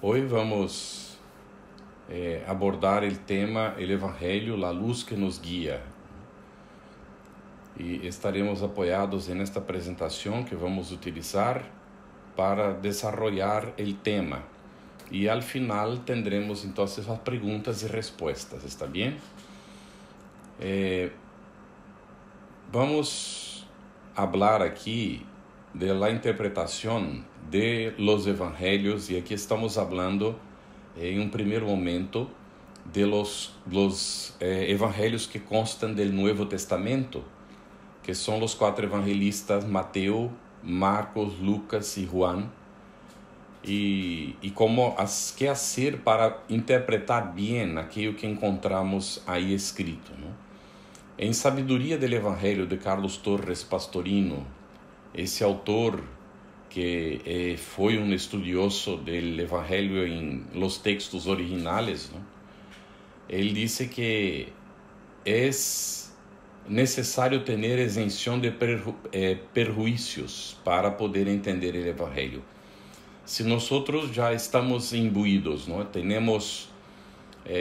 Hoy vamos abordar el tema El Evangelio, la luz que nos guía. Y estaremos apoyados en esta presentación que vamos a utilizar para desarrollar el tema. Y al final tendremos entonces las preguntas y respuestas, ¿está bien? Vamos a hablar aquí de la interpretación de los evangelios, y aquí estamos hablando en un primer momento de los evangelios que constan del Nuevo Testamento, que son los 4 evangelistas, Mateo, Marcos, Lucas y Juan, y qué hacer para interpretar bien aquello que encontramos ahí escrito, ¿no? En Sabiduría del Evangelio de Carlos Torres Pastorino, esse autor que foi um estudioso del Evangelio en los textos originales, ¿no? Él dice que es necesario tener exención de perjuicios para poder entender el Evangelio. Si nosotros ya estamos imbuidos, ¿no? Tenemos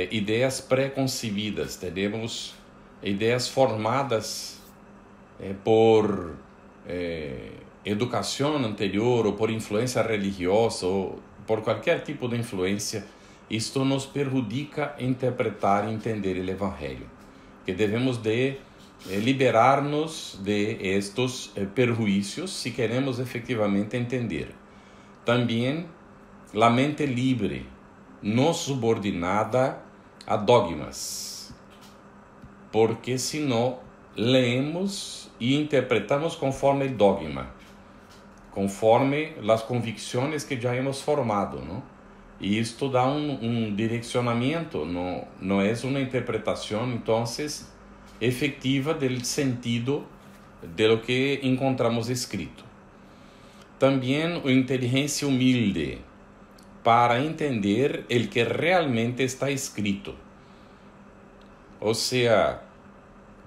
ideas preconcebidas, tenemos ideas formadas por educação anterior ou por influência religiosa ou por qualquer tipo de influência, isto nos perjudica interpretar e entender o Evangelho. Que devemos de liberar-nos de estes perjuízos se queremos efetivamente entender. Também a mente livre, não subordinada a dogmas, porque senão leemos e interpretamos conforme o dogma, conforme as convicções que já hemos formado, não? E isto dá direcionamento, não é uma interpretação, então, efetiva do sentido de lo que encontramos escrito. Também a inteligência humilde, para entender o que realmente está escrito. Ou seja,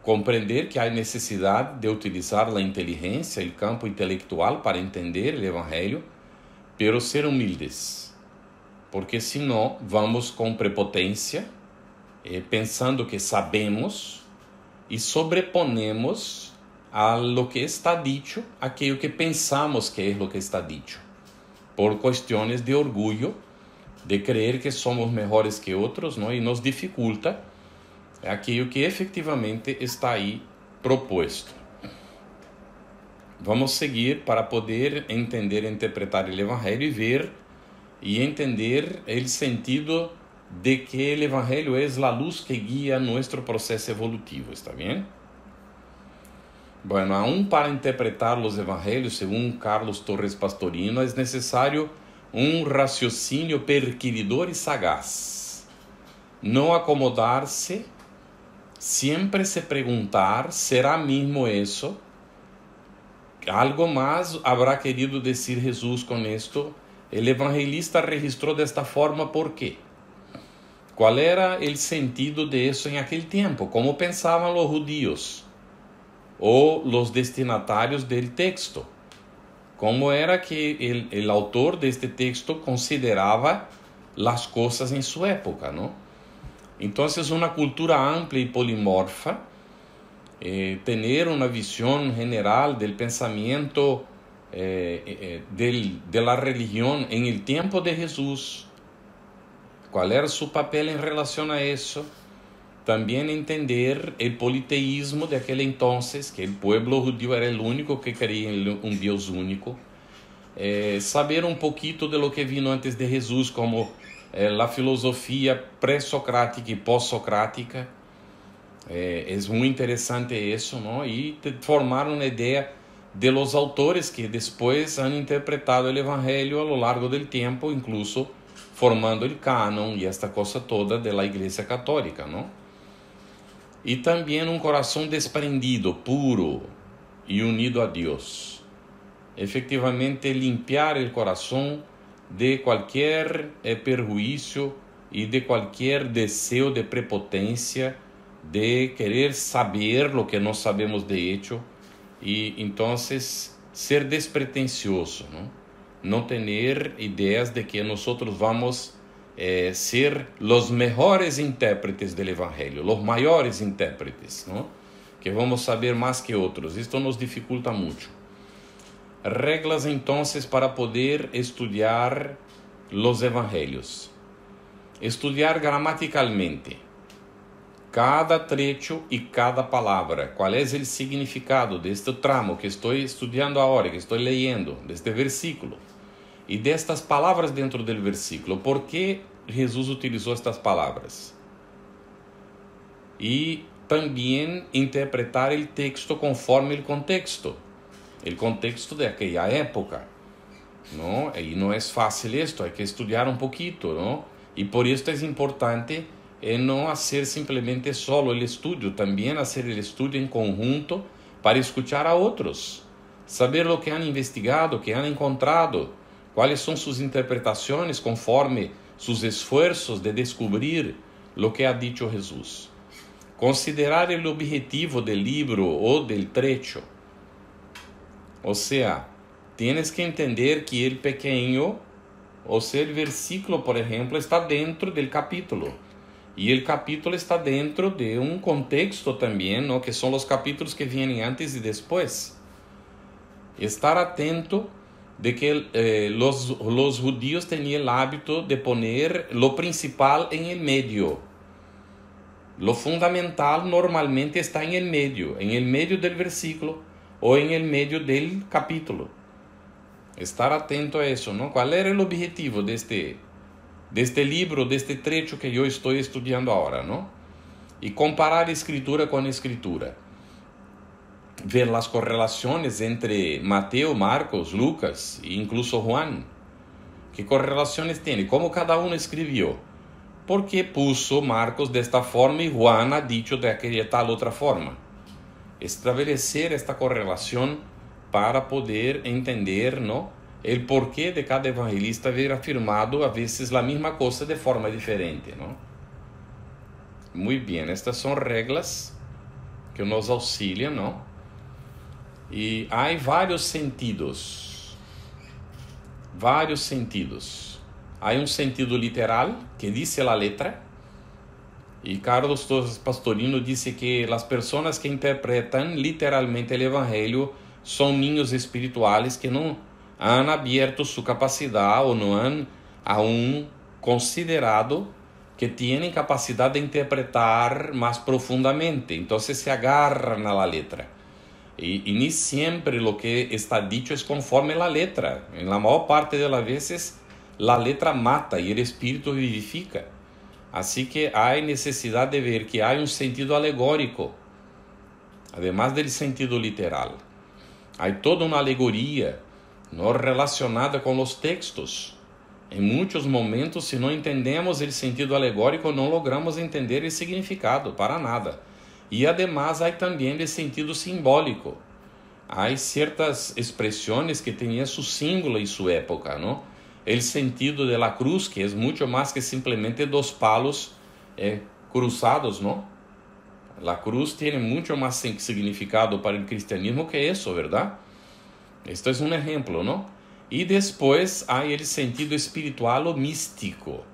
compreender que há necessidade de utilizar a inteligência, o campo intelectual para entender o Evangelho, pero ser humildes, porque senão vamos com prepotência, pensando que sabemos e sobreponemos a lo que está dicho aquilo que pensamos que é lo que está dicho, por questões de orgulho, de creer que somos melhores que outros, não? E nos dificulta aquilo que efetivamente está aí proposto. Vamos seguir para poder entender e interpretar o Evangelho e ver e entender o sentido de que o Evangelho é a luz que guia nosso processo evolutivo, ¿está bien? Bueno, aún para interpretar os Evangelhos, segundo Carlos Torres Pastorino, é necessário raciocínio perquiridor e sagaz. Não acomodar-se, sempre se perguntar, ¿será mesmo isso? Algo mais habrá querido dizer Jesus com isto. O evangelista registrou desta forma, por quê? Qual era o sentido de isso em aquele tempo? Como pensavam os judios ou os destinatários do texto? Como era que o autor deste texto considerava as coisas em sua época, não? Então, uma cultura ampla e polimorfa, ter uma visão general do pensamento de la religião em el tempo de Jesus. Qual era seu papel em relação a isso? Também entender o politeísmo de aquele entonces, que o pueblo judío era o único que creía em Deus único. Saber um pouquinho de lo que vino antes de Jesus, como a filosofia pré-socrática e pós-socrática. É muito interessante isso, não? E formar uma ideia de los autores que depois han interpretado o Evangelho a lo largo del tempo, incluso formando o cânon e esta coisa toda da Igreja Católica, não? E também um coração desprendido, puro e unido a Deus. Efectivamente, limpiar o coração de qualquer perjuízo e de qualquer desejo de prepotência, de querer saber lo que não sabemos de hecho, e então ser despretensioso, não? não ter ideias de que nós vamos ser os melhores intérpretes do Evangelho, os maiores intérpretes, não? Que vamos saber mais que outros. Isto nos dificulta muito. Regras, então, para poder estudar os Evangelhos. Estudar gramaticalmente cada trecho e cada palavra. Qual é o significado deste tramo que estou estudando agora, que estou lendo, deste versículo. E destas palavras dentro do versículo. Por que Jesus utilizou estas palavras? E também interpretar o texto conforme o contexto daquela época. Não? E não é fácil isto, há que estudar um pouquito, não? E por isso é importante não fazer simplesmente solo o estudo, também fazer o estudo em conjunto para escutar a outros, saber o que han investigado, o que han encontrado, quais são suas interpretações conforme seus esforços de descobrir o que ha dicho Jesus. Considerar o objetivo do livro ou do trecho. Ou seja, tienes que entender que o pequeno, ou seja, o versículo, por exemplo, está dentro do capítulo. E o capítulo está dentro de um contexto também, não? Que são os capítulos que vêm antes e depois. Estar atento de que os judíos tinham o hábito de poner lo principal em el medio. Lo fundamental normalmente está em el medio del versículo ou em el medio del capítulo. Estar atento a isso, não? Qual era o objetivo deste livro, deste trecho que eu estou estudando agora, não? E comparar a escritura com a escritura. Ver as correlações entre Mateus, Marcos, Lucas e incluso Juan. Que correlações tem? Como cada um escreveu? Por que puso Marcos desta forma e Juan ha dicho de aquela tal outra forma? Estabelecer esta correlação para poder entender, não? O porquê de cada evangelista ver afirmado a vezes a mesma coisa de forma diferente, não? Muito bem, estas são regras que nos auxiliam, não? E há vários sentidos. Há um sentido literal, que diz a letra, e Carlos Pastorino disse que as pessoas que interpretam literalmente o evangelho são ninhos espirituais que não han abierto sua capacidade ou não han aún considerado que têm capacidade de interpretar mais profundamente. Então se agarram a la letra. E nem sempre o que está dicho é conforme a letra. Em la maior parte das vezes, a letra mata e o espírito vivifica. Assim que há necessidade de ver que há um sentido alegórico, además do sentido literal. Há toda uma alegoria não relacionada com os textos. Em muitos momentos, se não entendemos o sentido alegórico, não logramos entender o significado, para nada. E, además, há também o sentido simbólico. Há certas expressões que tinham seu símbolo em sua época, não? O sentido de la cruz, que é muito mais que simplesmente dos palos cruzados, não? La cruz tem muito mais significado para o cristianismo que isso, verdade? Este é um exemplo, não? E depois há o sentido espiritual ou místico,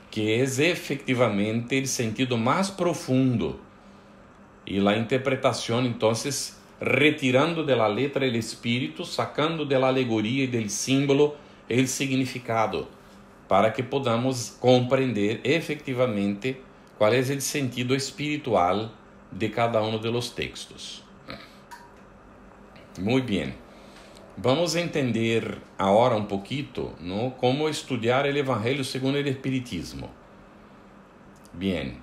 que é efetivamente o sentido mais profundo. E a interpretação, então, retirando da letra o espírito, sacando da alegoria e do símbolo o significado, para que podamos compreender efetivamente qual é o sentido espiritual de cada um dos textos. Muito bem. Vamos entender agora um pouquito, não, como estudar o Evangelho segundo o Espiritismo. Bem,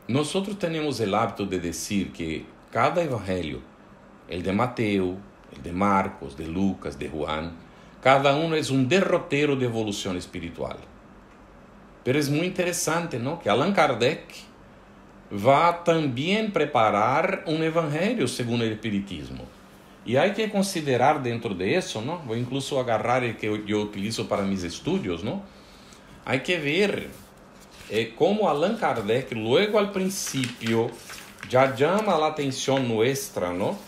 nós temos o hábito de dizer que cada Evangelho, el de Mateus, el de Marcos, de Lucas, de Juan, cada um é um derroteiro de evolução espiritual. Mas é muito interessante, não, que Allan Kardec vai também preparar um Evangelho segundo o Espiritismo. E há que considerar dentro disso, não? Vou incluso agarrar o que eu utilizo para meus estudos, não? Há que ver como Allan Kardec, logo ao princípio, já chama a atenção nossa, não?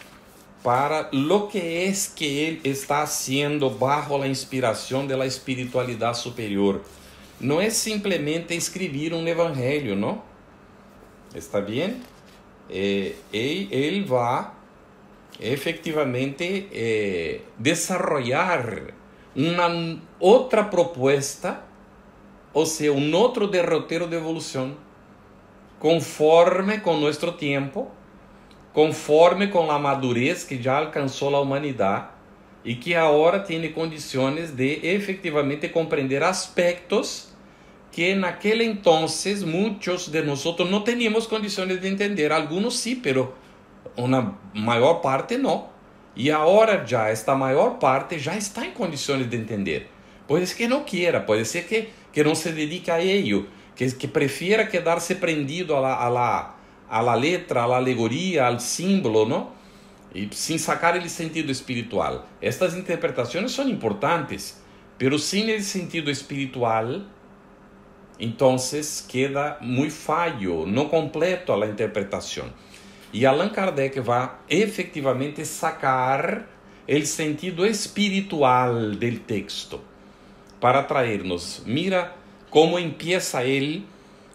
para lo que es que él está haciendo bajo la inspiración de la espiritualidad superior. No es simplemente escribir un evangelio, ¿no? ¿Está bien? Él va efectivamente desarrollar una otra propuesta, o sea, un otro derrotero de evolución, conforme con nuestro tiempo, conforme con la madurez que ya alcanzó la humanidad y que ahora tiene condiciones de efectivamente comprender aspectos que en aquel entonces muchos de nosotros no teníamos condiciones de entender. Algunos sí, pero una mayor parte no. Y ahora ya esta mayor parte ya está en condiciones de entender. Puede ser que no quiera, puede ser que no se dedique a ello, que prefiera quedarse prendido a la letra, a la alegoría, al símbolo, ¿no? Y sin sacar el sentido espiritual. Estas interpretaciones son importantes, pero sin el sentido espiritual, entonces queda muy fallo, no completo a la interpretación. Y Allan Kardec va efectivamente sacar el sentido espiritual del texto para traernos. Mira cómo empieza él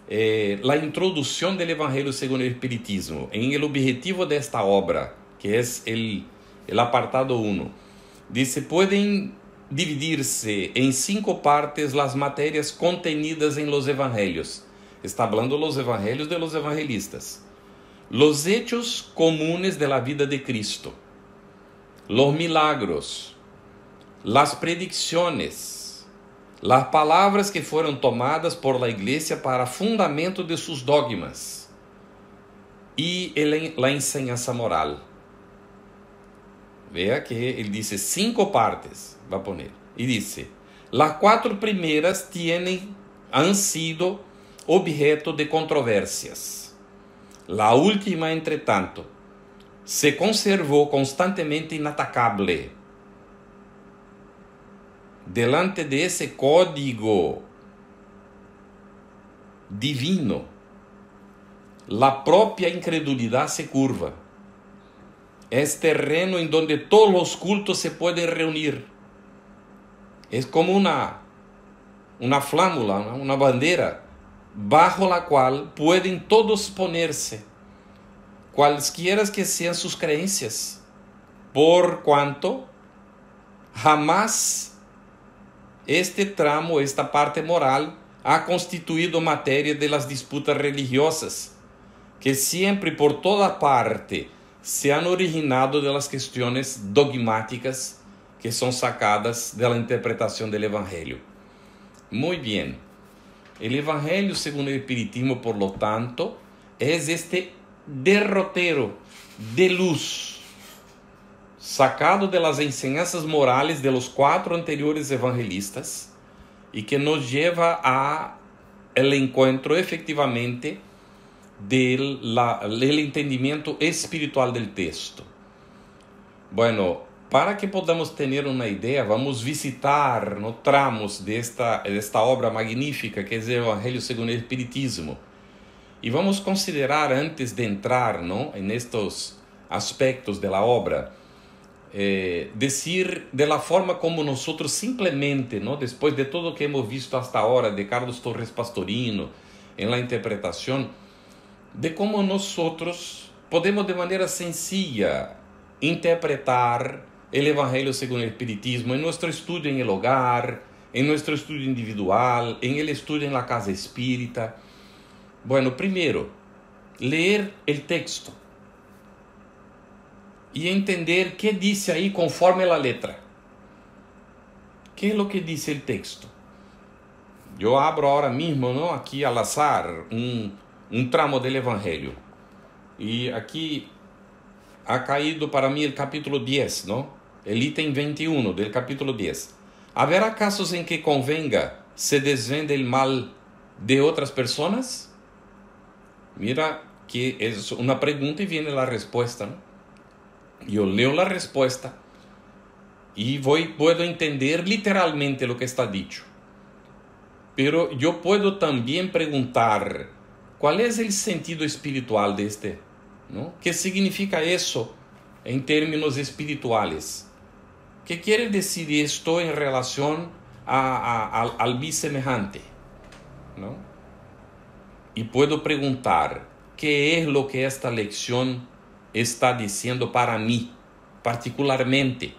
la introducción del Evangelio según el Espiritismo, en el objetivo de esta obra, que es el apartado 1. Dice, pueden dividirse en 5 partes las materias contenidas en los evangelios. Está hablando los evangelios de los evangelistas. Los hechos comunes de la vida de Cristo, los milagros, las predicciones, las palabras que fueron tomadas por la iglesia para fundamento de sus dogmas y la enseñanza moral. Vea que él dice 5 partes, va a poner, y dice, las 4 primeras han sido objeto de controversias. La última, entre tanto, se conservó constantemente inatacable. Delante de ese código divino, la propia incredulidad se curva. Es terreno en donde todos los cultos se pueden reunir. Es como una flámula, una bandera, bajo la cual pueden todos ponerse, cualesquiera que sean sus creencias, por cuanto jamás este tramo, esta parte moral, ha constituido materia de las disputas religiosas, que siempre y por toda parte se han originado de las cuestiones dogmáticas que son sacadas de la interpretación del Evangelio. Muy bien. El Evangelio según el Espiritismo, por lo tanto, es este derrotero de luz, sacado de las enseñanzas morales de los 4 anteriores evangelistas y que nos lleva a el encuentro efectivamente del entendimiento espiritual del texto. Bueno, para que podamos tener una idea, vamos visitar tramos de esta obra magnífica que es el Evangelio según el Espiritismo. Y vamos considerar, antes de entrar en estos aspectos de la obra, decir de la forma como nosotros simplemente, después de todo lo que hemos visto hasta ahora de Carlos Torres Pastorino en la interpretación, de cómo nosotros podemos de manera sencilla interpretar el Evangelio según el Espiritismo en nuestro estudio en el hogar, en nuestro estudio individual, en el estudio en la casa espírita. Bueno, primero, leer el texto y entender qué dice ahí conforme a la letra. ¿Qué es lo que dice el texto? Yo abro ahora mismo, aquí al azar, un tramo del Evangelio. Y aquí ha caído para mí el capítulo 10, el ítem 21 del capítulo 10. ¿Habrá casos en que convenga se desvende el mal de otras personas? Mira que es una pregunta y viene la respuesta, Yo leo la respuesta y puedo entender literalmente lo que está dicho. Pero yo puedo también preguntar, ¿cuál es el sentido espiritual de ¿Qué significa eso en términos espirituales. ¿Qué quiere decir esto en relación al mi semejante? ¿No? Y puedo preguntar, ¿qué es lo que esta lección está diciendo para mí, particularmente?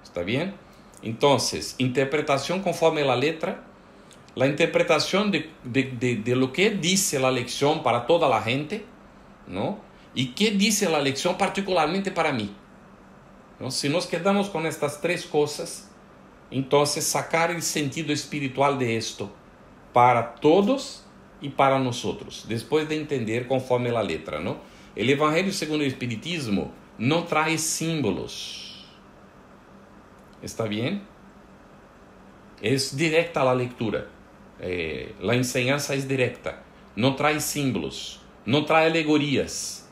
¿Está bien? Entonces, interpretación conforme a la letra, la interpretación de lo que dice la lección para toda la gente, ¿no? Y qué dice la lección particularmente para mí, ¿no? Si nos quedamos con estas tres cosas, entonces sacar el sentido espiritual de esto para todos y para nosotros, después de entender conforme la letra, ¿no? El Evangelio según el Espiritismo no trae símbolos. ¿Está bien? Es directa la lectura. La enseñanza es directa. No trae símbolos. No trae alegorías.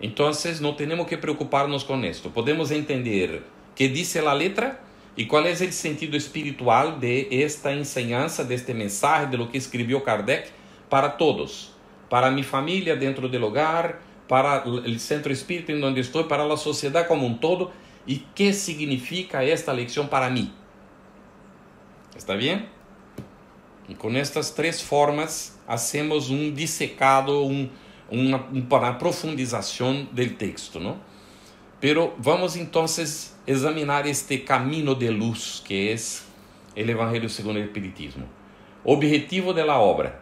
Entonces no tenemos que preocuparnos con esto. Podemos entender qué dice la letra y cuál es el sentido espiritual de esta enseñanza, de este mensaje, de lo que escribió Kardec para todos. Para mi familia dentro del hogar, para el centro espírita en donde estoy, para la sociedad como un todo. ¿Y qué significa esta lección para mí? ¿Está bien? Y con estas tres formas hacemos un disecado, una profundización del texto, ¿no? Pero vamos entonces a examinar este camino de luz que es el Evangelio según el Espiritismo. Objetivo de la obra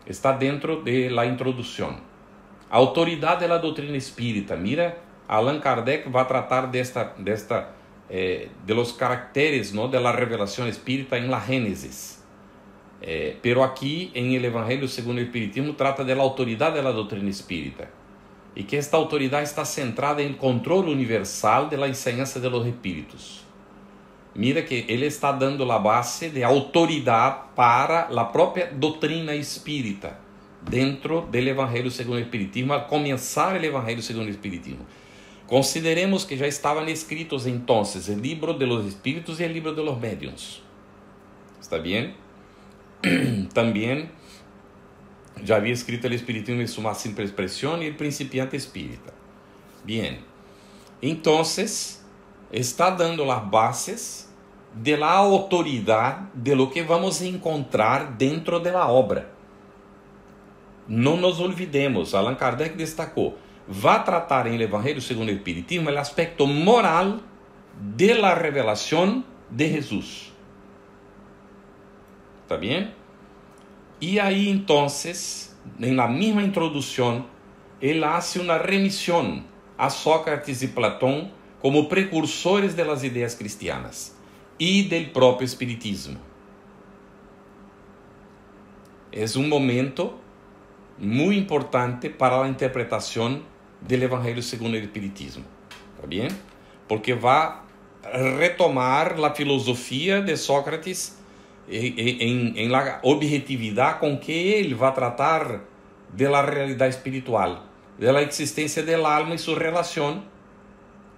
está dentro de la introducción. Autoridad de la doctrina espírita. Mira, Allan Kardec va a tratar de los caracteres, ¿no?, de la revelación espírita en la Génesis. Pero aquí en el Evangelio según el Espiritismo trata de la autoridad de la doctrina espírita. Y que esta autoridad está centrada en el control universal de la enseñanza de los espíritus. Mira que él está dando la base de autoridad para la propia doctrina espírita dentro del Evangelio según el Espiritismo, al comenzar el Evangelio según el Espiritismo. Consideremos que ya estaban escritos entonces el libro de los espíritus y el libro de los médiuns. ¿Está bien? También ya había escrito el Espiritismo en su más simple expresión y el principiante espírita. Bien, entonces está dando las bases de la autoridad de lo que vamos a encontrar dentro de la obra. No nos olvidemos, Allan Kardec destacó, va a tratar en el Evangelio según el Espiritismo el aspecto moral de la revelación de Jesús. ¿Está bien? Y ahí entonces, en la misma introducción, él hace una remisión a Sócrates y Platón como precursores de las ideas cristianas y del propio Espiritismo. Es un momento muy importante para la interpretación del Evangelio según el Espiritismo. ¿Está bien? Porque va a retomar la filosofía de Sócrates en la objetividad con que él va a tratar de la realidad espiritual, de la existencia del alma y su relación,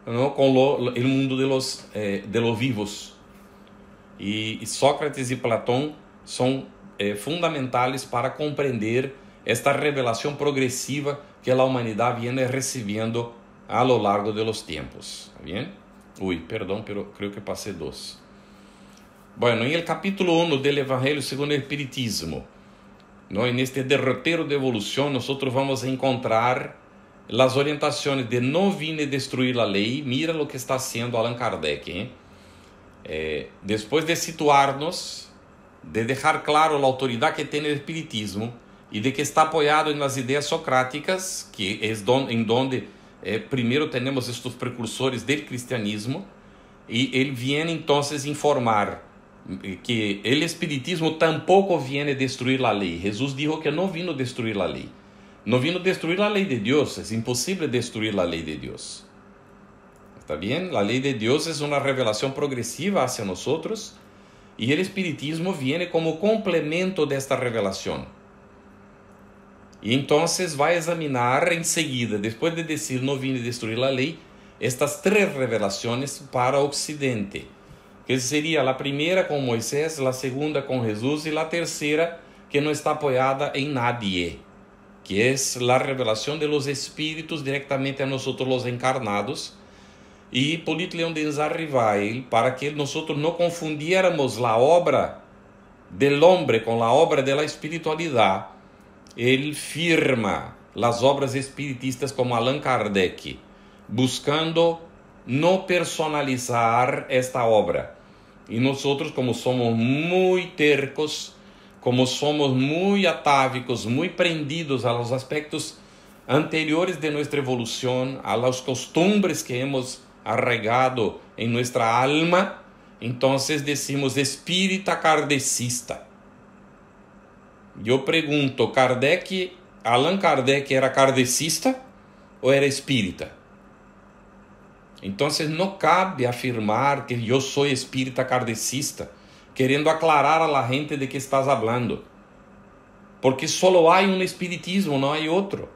¿no?, con el mundo de los vivos. Y Sócrates y Platón son fundamentales para comprender esta revelación progresiva que la humanidad viene recibiendo a lo largo de los tiempos. ¿Está bien? Perdón, pero creo que pasé 2. Bueno, en el capítulo 1 del Evangelio según el Espiritismo, ¿no?, en este derrotero de evolución, nosotros vamos a encontrar las orientaciones de no vine a destruir la ley. Mira lo que está haciendo Allan Kardec, después de situarnos, de dejar claro la autoridad que tiene el Espiritismo y de que está apoyado en las ideas socráticas, que es en donde primero tenemos estos precursores del cristianismo, y él viene entonces a informar que el Espiritismo tampoco viene a destruir la ley. Jesús dijo que no vino a destruir la ley. No vino a destruir la ley de Dios. Es imposible destruir la ley de Dios. ¿Está bien? La ley de Dios es una revelación progresiva hacia nosotros y el Espiritismo viene como complemento de esta revelación. Y entonces va a examinar enseguida, después de decir no vine a destruir la ley, estas 3 revelaciones para Occidente, que sería la primera con Moisés, la segunda con Jesús y la tercera que no está apoyada en nadie. que es la revelación de los espíritus directamente a nosotros los encarnados, y Hipólito Leão Denis Arrival, para que nosotros no confundiéramos la obra del hombre con la obra de la espiritualidad, él firma las obras espiritistas como Allan Kardec, buscando no personalizar esta obra. Y nosotros, como somos muy tercos, como somos muy atávicos, muy prendidos a los aspectos anteriores de nuestra evolución, a las costumbres que hemos arraigado en nuestra alma, entonces decimos espírita kardecista. Yo pregunto, Allan Kardec era kardecista o era espírita? Entonces no cabe afirmar que yo soy espírita kardecista, querendo aclarar a la gente de que estás hablando. Porque solo hay un espiritismo, no hay otro.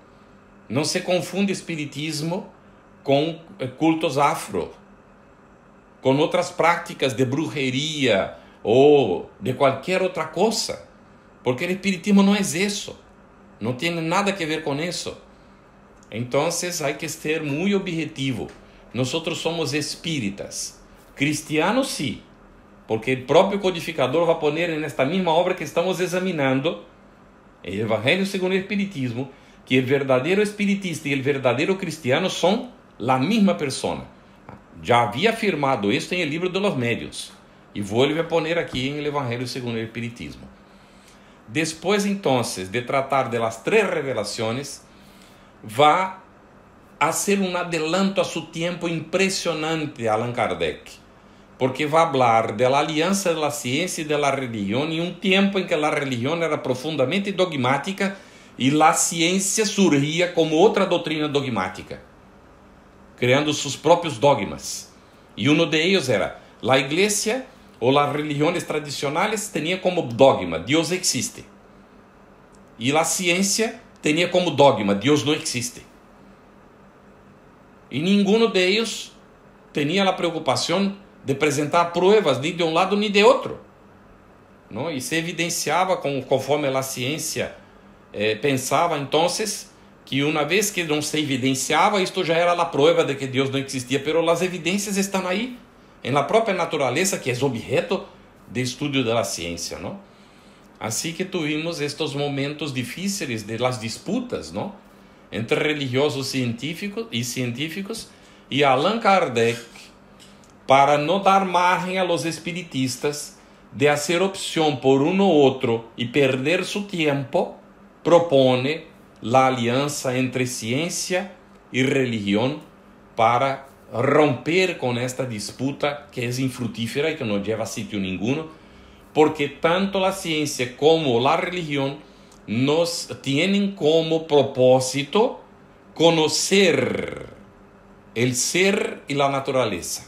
No se confunde espiritismo con cultos afro, con otras prácticas de brujería o de cualquier otra cosa. Porque el espiritismo no es eso. No tiene nada que ver con eso. Entonces hay que ser muy objetivo. Nosotros somos espíritas. Cristianos sí, porque el propio codificador va a poner en esta misma obra que estamos examinando, el Evangelio según el Espiritismo, que el verdadero espiritista y el verdadero cristiano son la misma persona. Ya había afirmado esto en el libro de los Medios y vuelve a poner aquí en el Evangelio según el Espiritismo. Después entonces de tratar de las tres revelaciones, va a hacer un adelanto a su tiempo impresionante Allan Kardec, porque va a hablar de la alianza de la ciencia y de la religión en un tiempo en que la religión era profundamente dogmática y la ciencia surgía como otra doctrina dogmática, creando sus propios dogmas. Y uno de ellos era la iglesia o las religiones tradicionales tenía como dogma, Dios existe. Y la ciencia tenía como dogma, Dios no existe. Y ninguno de ellos tenía la preocupación de presentar pruebas ni de un lado ni de otro, ¿no? Y se evidenciaba conforme la ciencia pensaba entonces que una vez que no se evidenciaba, esto ya era la prueba de que Dios no existía, pero las evidencias están ahí, en la propia naturaleza, que es objeto de estudio de la ciencia, ¿no? Así que tuvimos estos momentos difíciles de las disputas, ¿no?, entre religiosos científicos y Allan Kardec, para no dar margen a los espiritistas de hacer opción por uno u otro y perder su tiempo, propone la alianza entre ciencia y religión para romper con esta disputa que es infructífera y que no lleva a sitio ninguno, porque tanto la ciencia como la religión nos tienen como propósito conocer el ser y la naturaleza,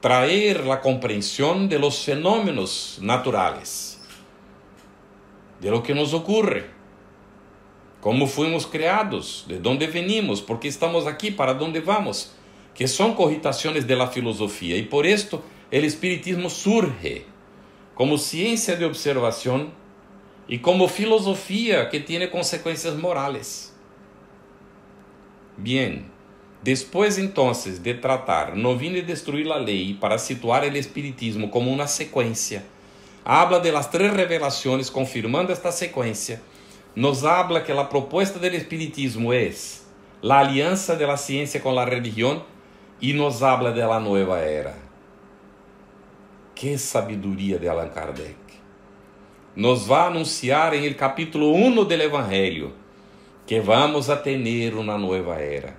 traer la comprensión de los fenómenos naturales, de lo que nos ocurre, cómo fuimos creados, de dónde venimos, por qué estamos aquí, para dónde vamos, que son cogitaciones de la filosofía. Y por esto el espiritismo surge como ciencia de observación y como filosofía que tiene consecuencias morales. Bien, después entonces de tratar, no vine a destruir la ley, para situar el espiritismo como una secuencia, habla de las tres revelaciones confirmando esta secuencia, nos habla que la propuesta del espiritismo es la alianza de la ciencia con la religión y nos habla de la nueva era. ¡Qué sabiduría de Allan Kardec! Nos va a anunciar en el capítulo 1 del Evangelio que vamos a tener una nueva era.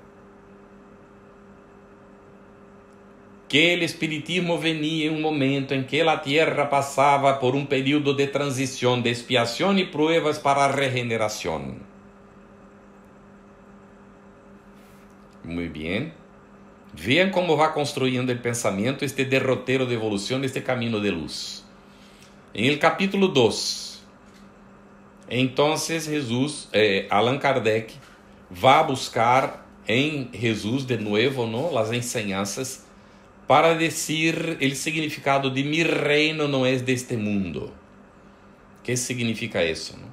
Que el espiritismo venía en un momento en que la tierra pasaba por un periodo de transición, de expiación y pruebas para regeneración. Muy bien. Vean cómo va construyendo el pensamiento este derrotero de evolución, este camino de luz. En el capítulo 2, entonces Allan Kardec va a buscar en Jesús de nuevo, ¿no?, las enseñanzas para decir el significado de mi reino no es de este mundo. ¿Qué significa eso, no?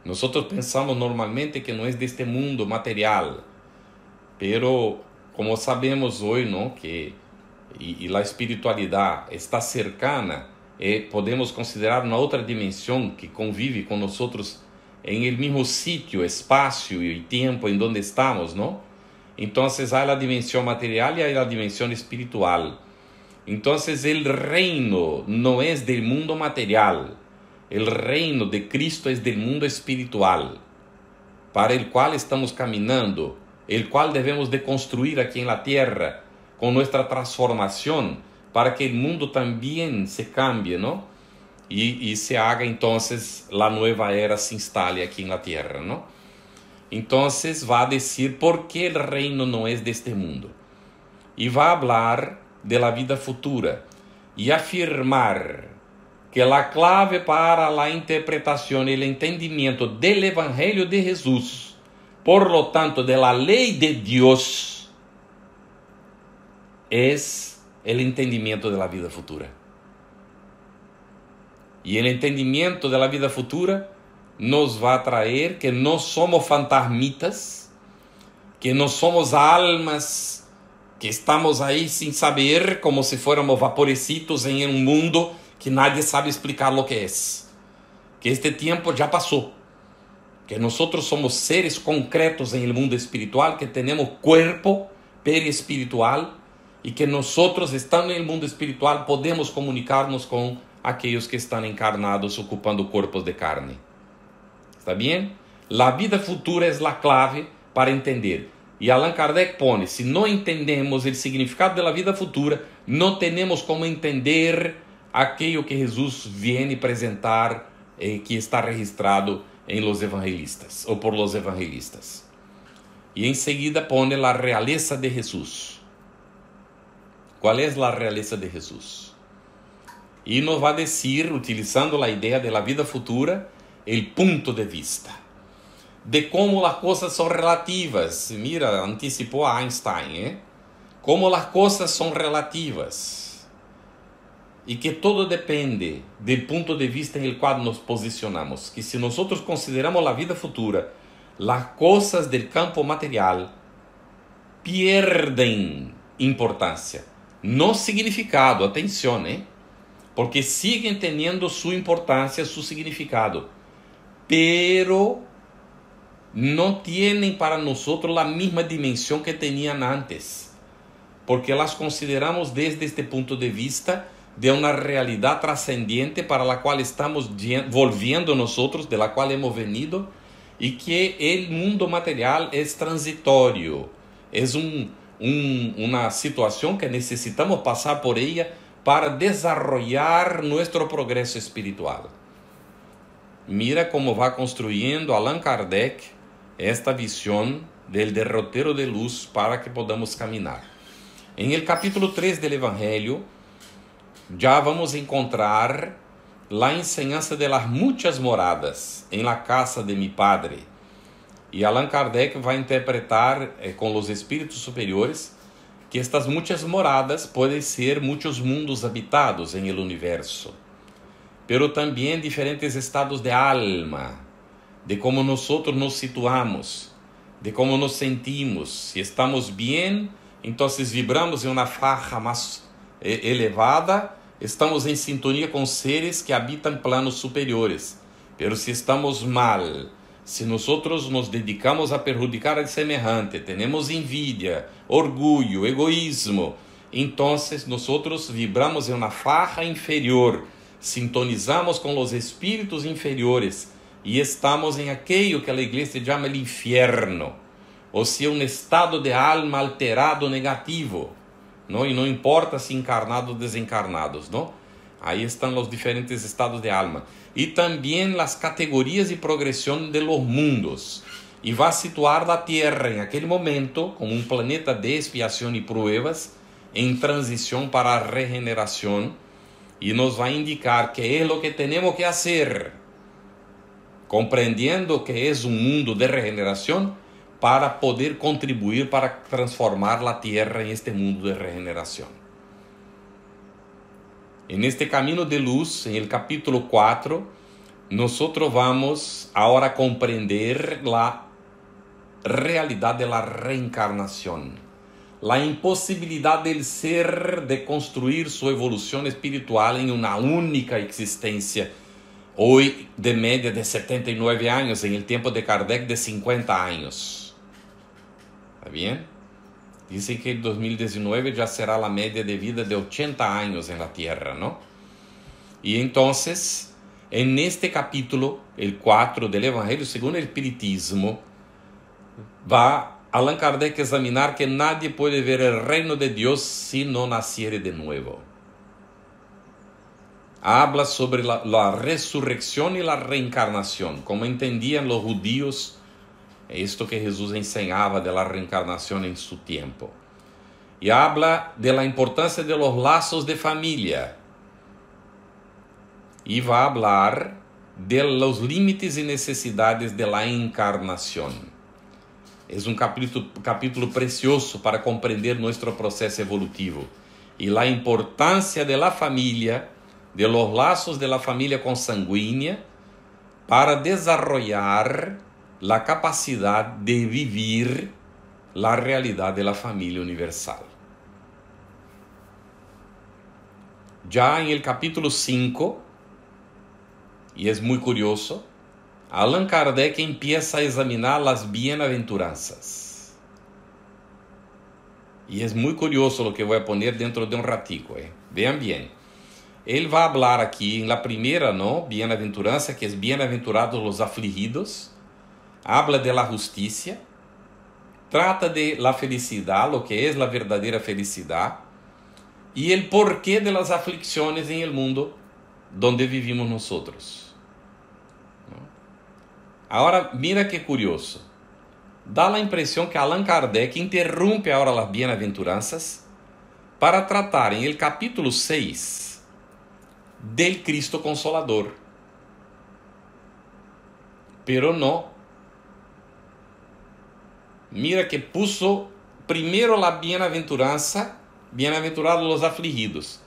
Nosotros pensamos normalmente que no es de este mundo material, pero como sabemos hoy, ¿no? Que la espiritualidad está cercana, podemos considerar una otra dimensión que convive con nosotros en el mismo sitio, espacio y tiempo en donde estamos, ¿no? Entonces hay la dimensión material y hay la dimensión espiritual. Entonces el reino no es del mundo material, el reino de Cristo es del mundo espiritual, para el cual estamos caminando, el cual debemos de construir aquí en la tierra, con nuestra transformación, para que el mundo también se cambie, ¿no? Y se haga entonces la nueva era, se instale aquí en la tierra, ¿no? Entonces va a decir por qué el reino no es de este mundo. Y va a hablar de la vida futura y afirmar que la clave para la interpretación y el entendimiento del Evangelio de Jesús, por lo tanto de la ley de Dios, es el entendimiento de la vida futura. Y el entendimiento de la vida futura nos va a traer que no somos fantasmitas, que no somos almas que estamos ahí sin saber, como si fuéramos vaporecitos en un mundo que nadie sabe explicar lo que es. Que este tiempo ya pasó. Que nosotros somos seres concretos en el mundo espiritual, que tenemos cuerpo periespiritual y que nosotros, estando en el mundo espiritual, podemos comunicarnos con aquellos que están encarnados ocupando cuerpos de carne. ¿Está bien? La vida futura es la clave para entender. Y Allan Kardec pone, si no entendemos el significado de la vida futura, no tenemos como entender aquello que Jesús viene presentar, que está registrado en los evangelistas, o por los evangelistas. Y enseguida pone la realeza de Jesús. ¿Cuál es la realeza de Jesús? Y nos va a decir, utilizando la idea de la vida futura, el punto de vista de cómo las cosas son relativas. Mira, anticipó a Einstein, cómo las cosas son relativas y que todo depende del punto de vista en el cual nos posicionamos. Que si nosotros consideramos la vida futura, las cosas del campo material pierden importancia, no significado, atención, porque siguen teniendo su importancia, su significado, pero no tienen para nosotros la misma dimensión que tenían antes, porque las consideramos desde este punto de vista de una realidad trascendiente para la cual estamos volviendo nosotros, de la cual hemos venido, y que el mundo material es transitorio, es una situación que necesitamos pasar por ella para desarrollar nuestro progreso espiritual. Mira cómo va construyendo Allan Kardec esta visión del derrotero de luz para que podamos caminar. En el capítulo 3 del Evangelio ya vamos a encontrar la enseñanza de las muchas moradas en la casa de mi Padre. Y Allan Kardec va a interpretar con los espíritus superiores que estas muchas moradas pueden ser muchos mundos habitados en el universo, pero también diferentes estados de alma, de cómo nosotros nos situamos, de cómo nos sentimos. Si estamos bien, entonces vibramos en una faja más elevada, estamos en sintonía con seres que habitan planos superiores. Pero si estamos mal, si nosotros nos dedicamos a perjudicar al semejante, tenemos envidia, orgullo, egoísmo, entonces nosotros vibramos en una faja inferior, sintonizamos con los espíritus inferiores y estamos en aquello que la iglesia llama el infierno, o sea, un estado de alma alterado negativo, ¿no? Y no importa si encarnados o desencarnados, ¿no? Ahí están los diferentes estados de alma. Y también las categorías y progresión de los mundos. Y va a situar la Tierra en aquel momento como un planeta de expiación y pruebas, en transición para regeneración, y nos va a indicar qué es lo que tenemos que hacer, comprendiendo que es un mundo de regeneración, para poder contribuir para transformar la tierra en este mundo de regeneración. En este camino de luz, en el capítulo 4, nosotros vamos ahora a comprender la realidad de la reencarnación, la imposibilidad del ser de construir su evolución espiritual en una única existencia, hoy de media de 79 años, en el tiempo de Kardec de 50 años. ¿Está bien? Dicen que en 2019 ya será la media de vida de 80 años en la Tierra, ¿no? Y entonces, en este capítulo, el 4 del Evangelio según el Espiritismo, va Allan Kardec a examinar que nadie puede ver el reino de Dios si no naciere de nuevo. Habla sobre la resurrección y la reencarnación, como entendían los judíos esto que Jesús enseñaba de la reencarnación en su tiempo. Y habla de la importancia de los lazos de familia. Y va a hablar de los límites y necesidades de la encarnación. Es un capítulo precioso para comprender nuestro proceso evolutivo y la importancia de la familia, de los lazos de la familia consanguínea, para desarrollar la capacidad de vivir la realidad de la familia universal. Ya en el capítulo 5, y es muy curioso, Allan Kardec empieza a examinar las bienaventuranzas. Y es muy curioso lo que voy a poner dentro de un ratico. Vean bien. Él va a hablar aquí en la primera, ¿no? Bienaventuranza, que es bienaventurados los afligidos. Habla de la justicia, trata de la felicidad, lo que es la verdadera felicidad, y el porqué de las aflicciones en el mundo donde vivimos nosotros. Ahora, mira qué curioso. Da la impresión que Allan Kardec interrumpe ahora las bienaventuranzas para tratar en el capítulo 6 del Cristo Consolador. Pero no. Mira que puso primero la bienaventuranza, bienaventurados los afligidos.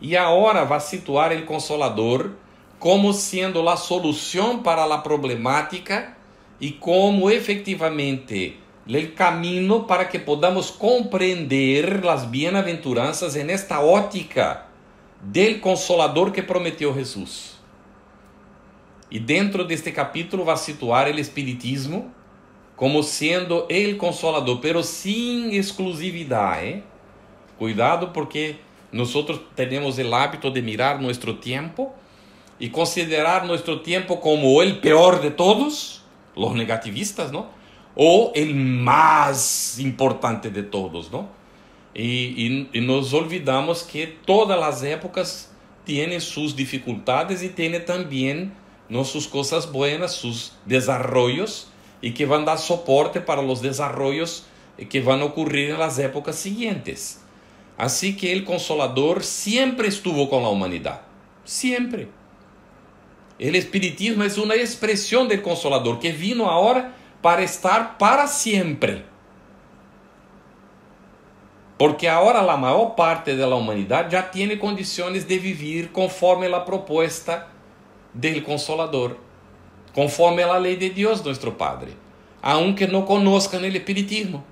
Y ahora va a situar el Consolador como siendo la solución para la problemática y como efectivamente el camino para que podamos comprender las bienaventuranzas en esta óptica del Consolador que prometió Jesús. Y dentro de este capítulo va a situar el Espiritismo como siendo el Consolador, pero sin exclusividad. Cuidado, porque nosotros tenemos el hábito de mirar nuestro tiempo y considerar nuestro tiempo como el peor de todos, los negativistas, ¿no? O el más importante de todos, ¿no? Y nos olvidamos que todas las épocas tienen sus dificultades y tienen también, ¿no?, sus cosas buenas, sus desarrollos, y que van a dar soporte para los desarrollos que van a ocurrir en las épocas siguientes. Así que el Consolador siempre estuvo con la humanidad. Siempre. El Espiritismo es una expresión del Consolador que vino ahora para estar para siempre. Porque ahora la mayor parte de la humanidad ya tiene condiciones de vivir conforme la propuesta del Consolador, conforme a la ley de Dios nuestro Padre, aunque no conozcan el Espiritismo.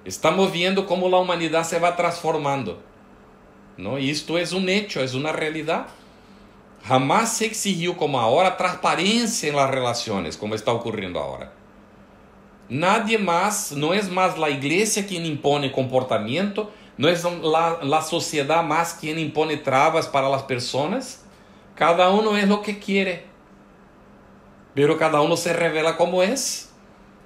Estamos viendo cómo la humanidad se va transformando, ¿no? Y esto es un hecho, es una realidad. Jamás se exigió como ahora transparencia en las relaciones, como está ocurriendo ahora. Nadie más, no es más la iglesia quien impone comportamiento, no es la sociedad más quien impone trabas para las personas. Cada uno es lo que quiere, pero cada uno se revela como es.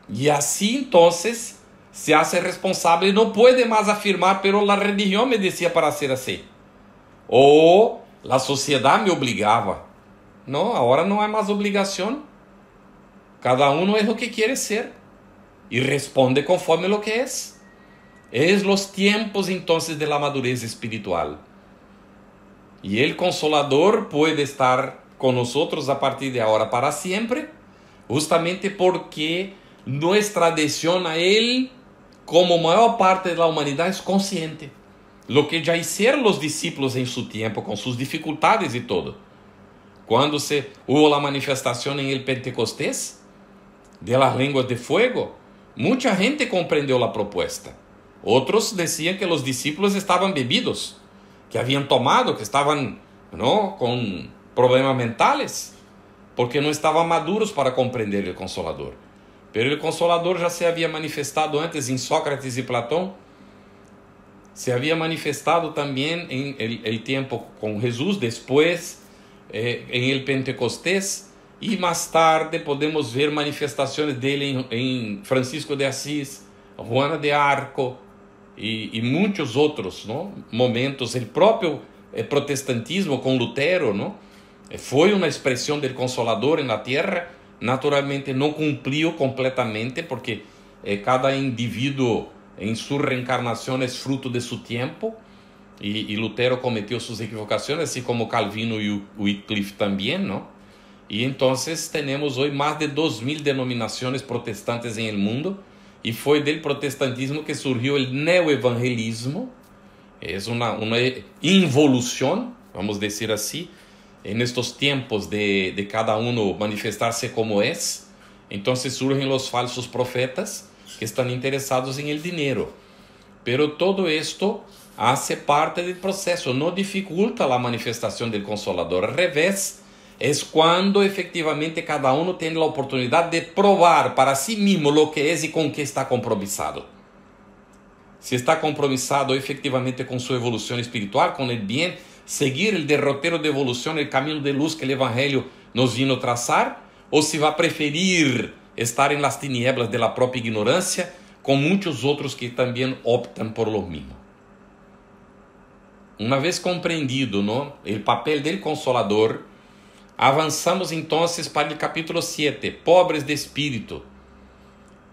Y así entonces se hace responsable y no puede más afirmar, pero la religión me decía para ser así. O la sociedad me obligaba. No, ahora no hay más obligación. Cada uno es lo que quiere ser y responde conforme lo que es. Es los tiempos entonces de la madurez espiritual. Y el Consolador puede estar con nosotros a partir de ahora para siempre, justamente porque nuestra adhesión a Él, como mayor parte de la humanidad, es consciente. Lo que ya hicieron los discípulos en su tiempo, con sus dificultades y todo. Cuando hubo la manifestación en el Pentecostés de las lenguas de fuego, mucha gente comprendió la propuesta. Otros decían que los discípulos estaban bebidos, que habían tomado, que estaban, ¿no?, con problemas mentales, porque no estaban maduros para comprender el Consolador. Pero el Consolador ya se había manifestado antes en Sócrates y Platón, se había manifestado también en el tiempo con Jesús, después en el Pentecostés, y más tarde podemos ver manifestaciones de él en Francisco de Asís, Juana de Arco y muchos otros, ¿no?, momentos. El propio protestantismo con Lutero, ¿no?, fue una expresión del Consolador en la tierra. Naturalmente no cumplió completamente, porque cada individuo en su reencarnación es fruto de su tiempo, y Lutero cometió sus equivocaciones, así como Calvino y Wycliffe también, ¿no? Y entonces tenemos hoy más de 2000 denominaciones protestantes en el mundo, y fue del protestantismo que surgió el neoevangelismo. Es una involución, vamos a decir así, en estos tiempos de cada uno manifestarse como es. Entonces surgen los falsos profetas que están interesados en el dinero. Pero todo esto hace parte del proceso, no dificulta la manifestación del Consolador. Al revés, es cuando efectivamente cada uno tiene la oportunidad de probar para sí mismo lo que es y con qué está compromisado. Si está compromisado efectivamente con su evolución espiritual, con el bien, seguir el derrotero de evolución, el camino de luz que el Evangelio nos vino a trazar, o si va a preferir estar en las tinieblas de la propia ignorancia, con muchos otros que también optan por lo mismo. Una vez comprendido, ¿no?, el papel del Consolador, avanzamos entonces para el capítulo 7, pobres de espíritu,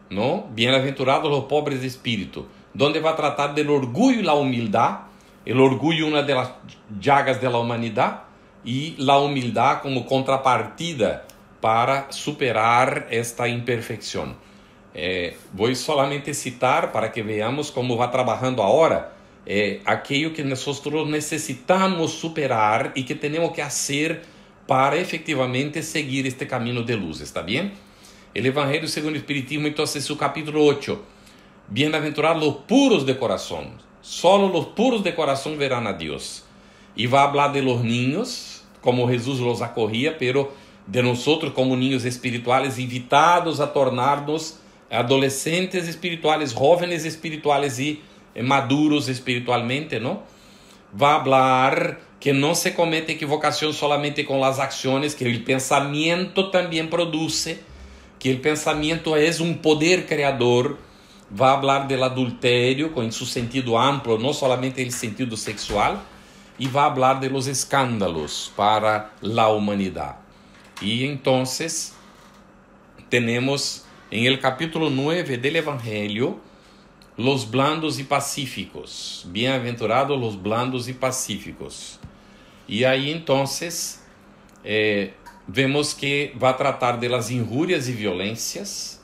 ¿no? Bienaventurados los pobres de espíritu, donde va a tratar del orgullo y la humildad. El orgullo, una de las llagas de la humanidad, y la humildad como contrapartida para superar esta imperfección. Voy solamente a citar para que veamos cómo va trabajando ahora aquello que nosotros necesitamos superar y que tenemos que hacer para efectivamente seguir este camino de luz. ¿Está bien? El Evangelio según el Espiritismo, entonces, su capítulo 8. Bienaventurados los puros de corazón. Solo los puros de corazón verán a Dios. Y va a hablar de los niños, como Jesús los acogía, pero de nosotros como niños espirituales, invitados a tornarnos adolescentes espirituales, jóvenes espirituales y maduros espiritualmente, ¿no? Va a hablar que no se comete equivocación solamente con las acciones, que el pensamiento también produce, que el pensamiento es un poder creador. Va a hablar del adulterio en su sentido amplio, no solamente el sentido sexual, y va a hablar de los escándalos para la humanidad. Y entonces tenemos en el capítulo 9 del Evangelio los blandos y pacíficos. Bienaventurados los blandos y pacíficos. Y ahí entonces vemos que va a tratar de las injurias y violencias,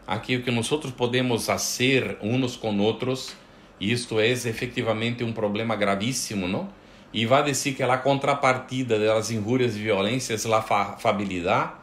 aquilo que nosotros podemos hacer unos con otros, y esto es efectivamente un problema gravísimo, ¿no? Y va a decir que la contrapartida de las injurias y violencias es la afabilidad,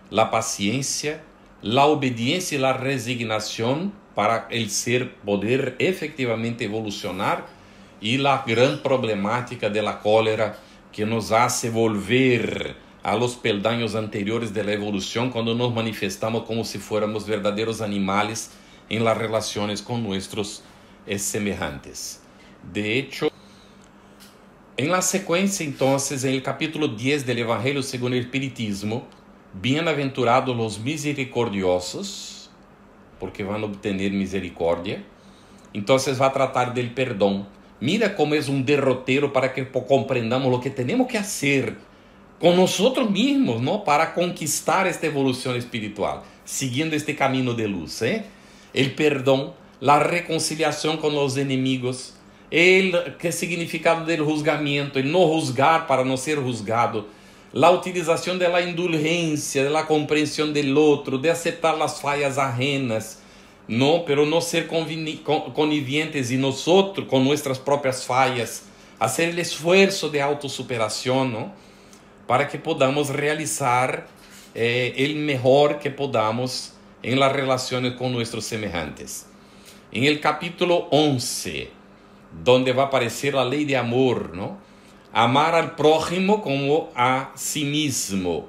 la paciencia, la obediencia y la resignación para el ser poder efectivamente evolucionar, y la gran problemática de la cólera que nos hace volver a los peldaños anteriores de la evolución cuando nos manifestamos como si fuéramos verdaderos animales en las relaciones con nuestros semejantes. De hecho, en la secuencia entonces, en el capítulo 10 del Evangelio según el Espiritismo, bienaventurados los misericordiosos, porque van a obtener misericordia. Entonces va a tratar del perdón. Mira cómo es un derrotero para que comprendamos lo que tenemos que hacer con nosotros mismos, ¿no?, para conquistar esta evolución espiritual, siguiendo este camino de luz, ¿eh? El perdón, la reconciliación con los enemigos, ¿qué significado del juzgamiento? El no juzgar para no ser juzgado, la utilización de la indulgencia, de la comprensión del otro, de aceptar las fallas ajenas, ¿no?, pero no ser connivientes y nosotros con nuestras propias fallas, hacer el esfuerzo de autosuperación, ¿no?, para que podamos realizar el mejor que podamos en las relaciones con nuestros semejantes. En el capítulo 11, donde va a aparecer la ley de amor, ¿no? Amar al prójimo como a sí mismo,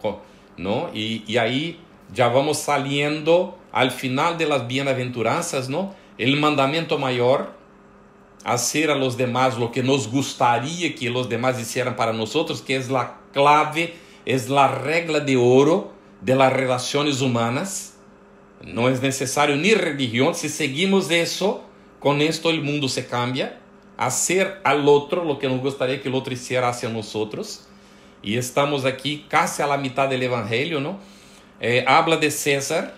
¿no? Y ahí ya vamos saliendo al final de las bienaventuranzas, ¿no? El mandamiento mayor, hacer a los demás lo que nos gustaría que los demás hicieran para nosotros, que es la clave, es la regla de oro de las relaciones humanas. No es necesario ni religión. Si seguimos eso, con esto el mundo se cambia. Hacer al otro lo que nos gustaría que el otro hiciera hacia nosotros. Y estamos aquí casi a la mitad del Evangelio, ¿no? Habla de César,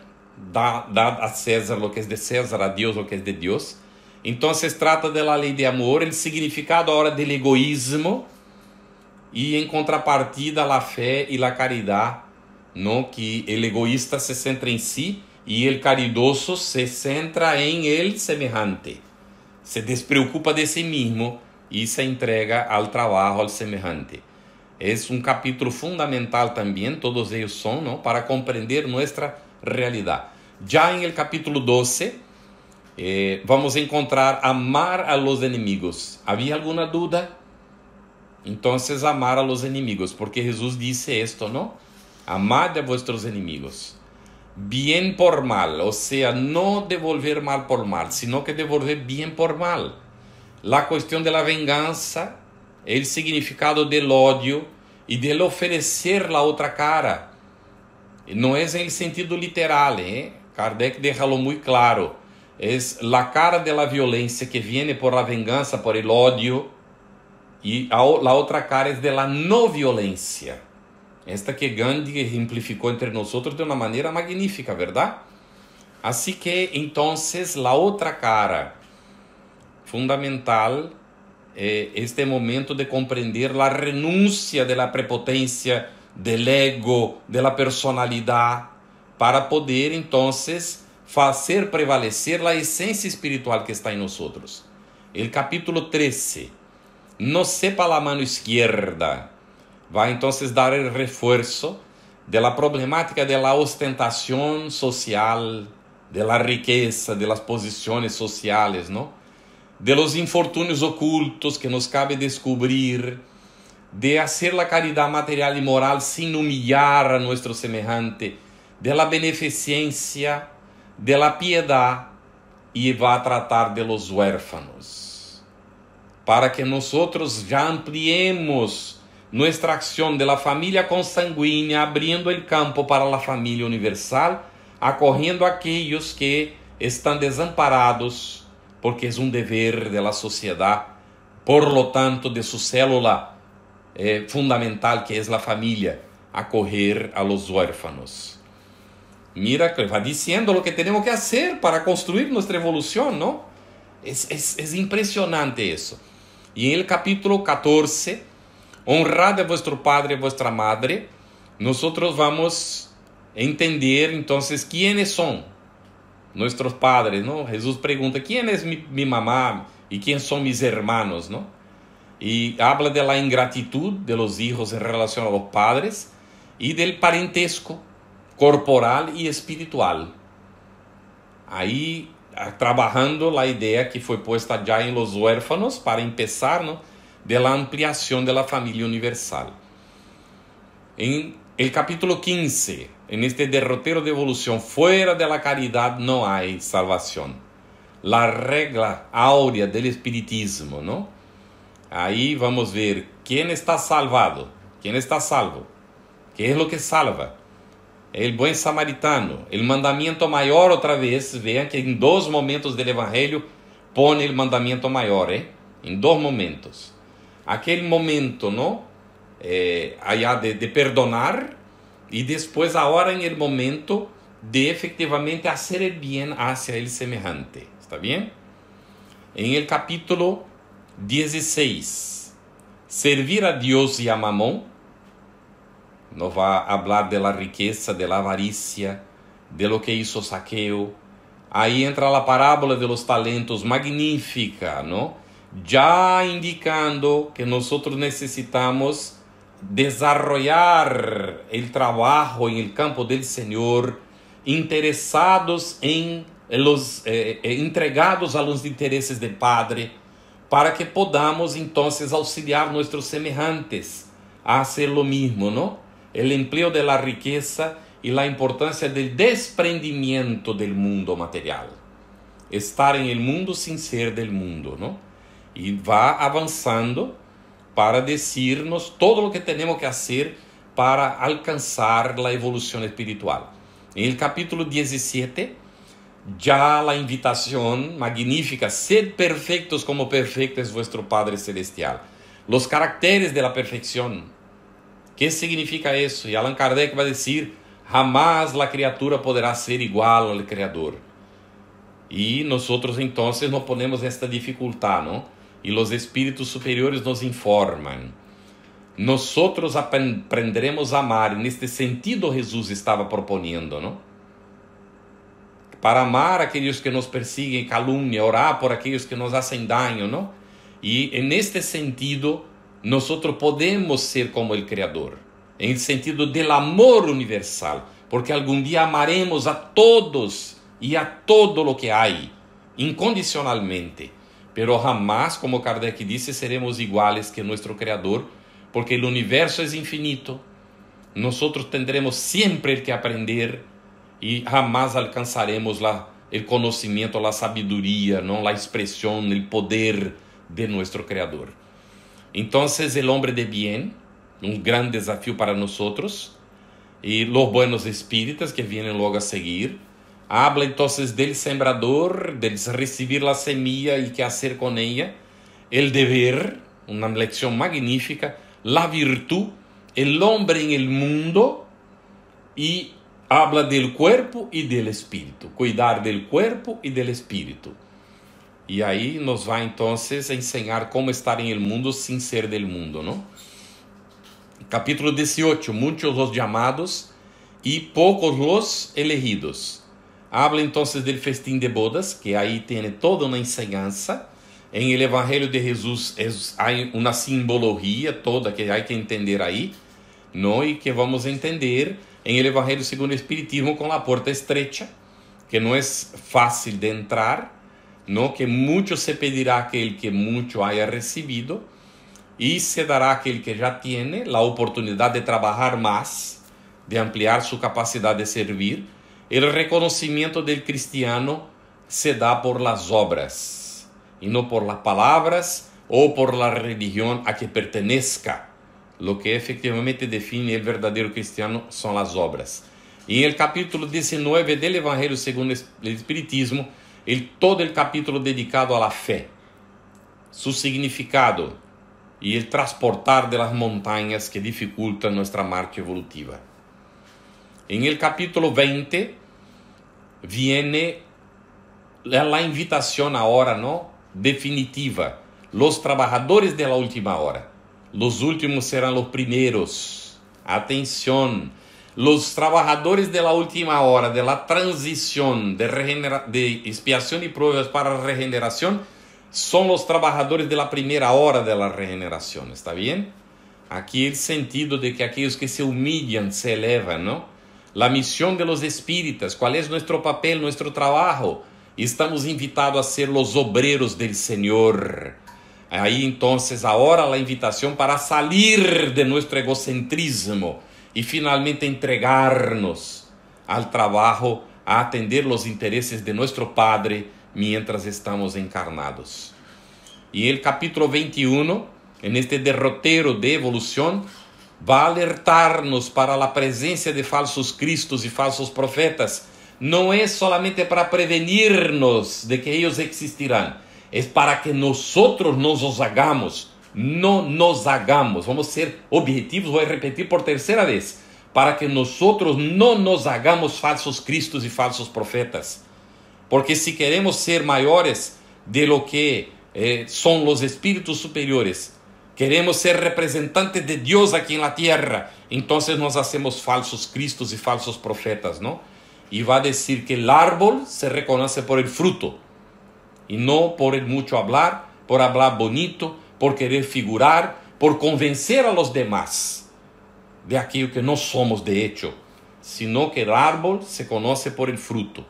da a César lo que es de César, a Dios lo que es de Dios. Entonces trata de la ley de amor, el significado ahora del egoísmo, y en contrapartida la fe y la caridad, ¿no? Que el egoísta se centra en sí y el caridoso se centra en el semejante. Se despreocupa de sí mismo y se entrega al trabajo, al semejante. Es un capítulo fundamental también, todos ellos son, ¿no? Para comprender nuestra realidad. Ya en el capítulo 12, vamos a encontrar amar a los enemigos. ¿Había alguna duda? Entonces amar a los enemigos, porque Jesús dice esto, ¿no? Amad a vuestros enemigos. Bien por mal, o sea, no devolver mal por mal, sino que devolver bien por mal. La cuestión de la venganza, el significado del odio y del ofrecer la otra cara. No es en el sentido literal, Kardec déjalo muy claro. Es la cara de la violencia que viene por la venganza, por el odio, y la otra cara es de la no violencia. Esta que Gandhi ejemplificó entre nosotros de una manera magnífica, ¿verdad? Así que entonces la otra cara fundamental, este momento de comprender la renuncia de la prepotencia, del ego, de la personalidad, para poder entonces hacer prevalecer la esencia espiritual que está en nosotros. El capítulo 13, no sepa la mano izquierda, va entonces dar el refuerzo de la problemática de la ostentación social, de la riqueza, de las posiciones sociales, ¿no? De los infortunios ocultos que nos cabe descubrir, de hacer la caridad material y moral sin humillar a nuestro semejante, de la beneficencia, de la piedad, y va a tratar de los huérfanos, para que nosotros ya ampliemos nuestra acción de la familia consanguínea, abriendo el campo para la familia universal, acogiendo a aquellos que están desamparados, porque es un deber de la sociedad, por lo tanto, de su célula fundamental, que es la familia, acoger a los huérfanos. Mira que va diciendo lo que tenemos que hacer para construir nuestra evolución, ¿no? Es impresionante eso. Y en el capítulo 14, honrad a vuestro padre y a vuestra madre, nosotros vamos a entender entonces quiénes son nuestros padres, ¿no? Jesús pregunta, ¿quién es mi mamá y quién son mis hermanos, ¿no? Y habla de la ingratitud de los hijos en relación a los padres y del parentesco corporal y espiritual. Ahí trabajando la idea que fue puesta ya en los huérfanos para empezar, ¿no? De la ampliación de la familia universal. En el capítulo 15, en este derrotero de evolución, fuera de la caridad no hay salvación. La regla áurea del espiritismo, ¿no? Ahí vamos a ver quién está salvado, quién está salvo, qué es lo que salva. El buen samaritano, el mandamiento mayor otra vez, vean que en dos momentos del Evangelio pone el mandamiento mayor, en dos momentos. Aquel momento, ¿no? Allá de perdonar, y después ahora en el momento de efectivamente hacer el bien hacia el semejante. ¿Está bien? En el capítulo 16, servir a Dios y a Mamón, nos va a hablar de la riqueza, de la avaricia, de lo que hizo Saqueo. Ahí entra la parábola de los talentos, magnífica, ¿no? Ya indicando que nosotros necesitamos desarrollar el trabajo en el campo del Señor, interesados en entregados a los intereses del Padre, para que podamos entonces auxiliar nuestros semejantes a hacer lo mismo, ¿no? El empleo de la riqueza y la importancia del desprendimiento del mundo material. Estar en el mundo sin ser del mundo, ¿no? Y va avanzando para decirnos todo lo que tenemos que hacer para alcanzar la evolución espiritual. En el capítulo 17, ya la invitación magnífica, sed perfectos como perfecto es vuestro Padre Celestial. Los caracteres de la perfección. ¿Qué significa eso? Y Allan Kardec va a decir, jamás la criatura podrá ser igual al Creador. Y nosotros entonces nos ponemos esta dificultad, ¿no? Y los espíritus superiores nos informan. Nosotros aprenderemos a amar. En este sentido Jesús estaba proponiendo, ¿no? Para amar a aquellos que nos persiguen, calumnia, orar por aquellos que nos hacen daño, ¿no? Y en este sentido, nosotros podemos ser como el Creador, en el sentido del amor universal, porque algún día amaremos a todos y a todo lo que hay, incondicionalmente, pero jamás, como Kardec dice, seremos iguales que nuestro Creador, porque el universo es infinito, nosotros tendremos siempre el que aprender, y jamás alcanzaremos el conocimiento, la sabiduría, ¿no? La expresión, el poder de nuestro Creador. Entonces el hombre de bien, un gran desafío para nosotros, y los buenos espíritas que vienen luego a seguir, habla entonces del sembrador, del recibir la semilla y qué hacer con ella, el deber, una lección magnífica, la virtud, el hombre en el mundo, y habla del cuerpo y del espíritu, cuidar del cuerpo y del espíritu. Y ahí nos va entonces a enseñar cómo estar en el mundo sin ser del mundo, ¿no? Capítulo 18, muchos los llamados y pocos los elegidos. Habla entonces del festín de bodas, que ahí tiene toda una enseñanza. En el Evangelio de Jesús hay una simbología toda que hay que entender ahí, ¿no? Y que vamos a entender en el Evangelio según el Espiritismo con la puerta estrecha, que no es fácil de entrar, ¿no? Que mucho se pedirá a aquel que mucho haya recibido, y se dará a aquel que ya tiene la oportunidad de trabajar más, de ampliar su capacidad de servir. El reconocimiento del cristiano se da por las obras, y no por las palabras o por la religión a que pertenezca. Lo que efectivamente define el verdadero cristiano son las obras. Y en el capítulo 19 del Evangelio según el Espiritismo, todo el capítulo dedicado a la fe, su significado y el transportar de las montañas que dificultan nuestra marcha evolutiva. En el capítulo 20 viene la invitación ahora, ¿no? Definitiva. Los trabajadores de la última hora. Los últimos serán los primeros. Atención, los trabajadores de la última hora, de la transición, de expiación y pruebas para regeneración, son los trabajadores de la primera hora de la regeneración. ¿Está bien? Aquí el sentido de que aquellos que se humillan se elevan, ¿no? La misión de los espíritas, ¿cuál es nuestro papel, nuestro trabajo? Estamos invitados a ser los obreros del Señor. Ahí entonces ahora la invitación para salir de nuestro egocentrismo y finalmente entregarnos al trabajo, a atender los intereses de nuestro Padre mientras estamos encarnados. Y el capítulo 21, en este derrotero de evolución, va a alertarnos para la presencia de falsos cristos y falsos profetas. No es solamente para prevenirnos de que ellos existirán, es para que nosotros no nos hagamos, vamos a ser objetivos, voy a repetir por tercera vez, para que nosotros no nos hagamos falsos cristos y falsos profetas, porque si queremos ser mayores de lo que son los espíritus superiores, queremos ser representantes de Dios aquí en la tierra, entonces nos hacemos falsos cristos y falsos profetas, ¿no? Y va a decir que el árbol se reconoce por el fruto, y no por el mucho hablar, por hablar bonito, por querer figurar, por convencer a los demás. de aquello que no somos de hecho, sino que el árbol se conoce por el fruto.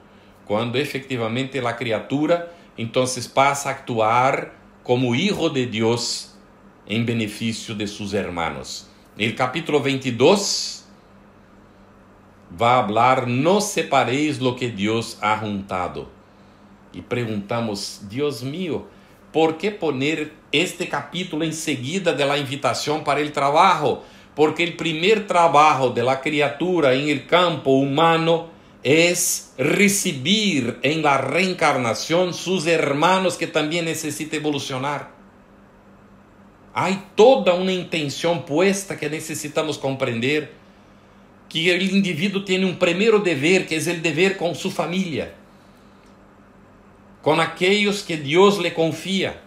Cuando efectivamente la criatura entonces pasa a actuar como hijo de Dios en beneficio de sus hermanos. El capítulo 22 va a hablar: no separéis lo que Dios ha juntado. Y preguntamos: Dios mío, ¿por qué poner este capítulo enseguida de la invitación para el trabajo? Porque el primer trabajo de la criatura en el campo humano es recibir en la reencarnación sus hermanos que también necesitan evolucionar. Hay toda una intención puesta que necesitamos comprender, que el individuo tiene un primero deber, que es el deber con su familia, con aquellos que Dios le confía.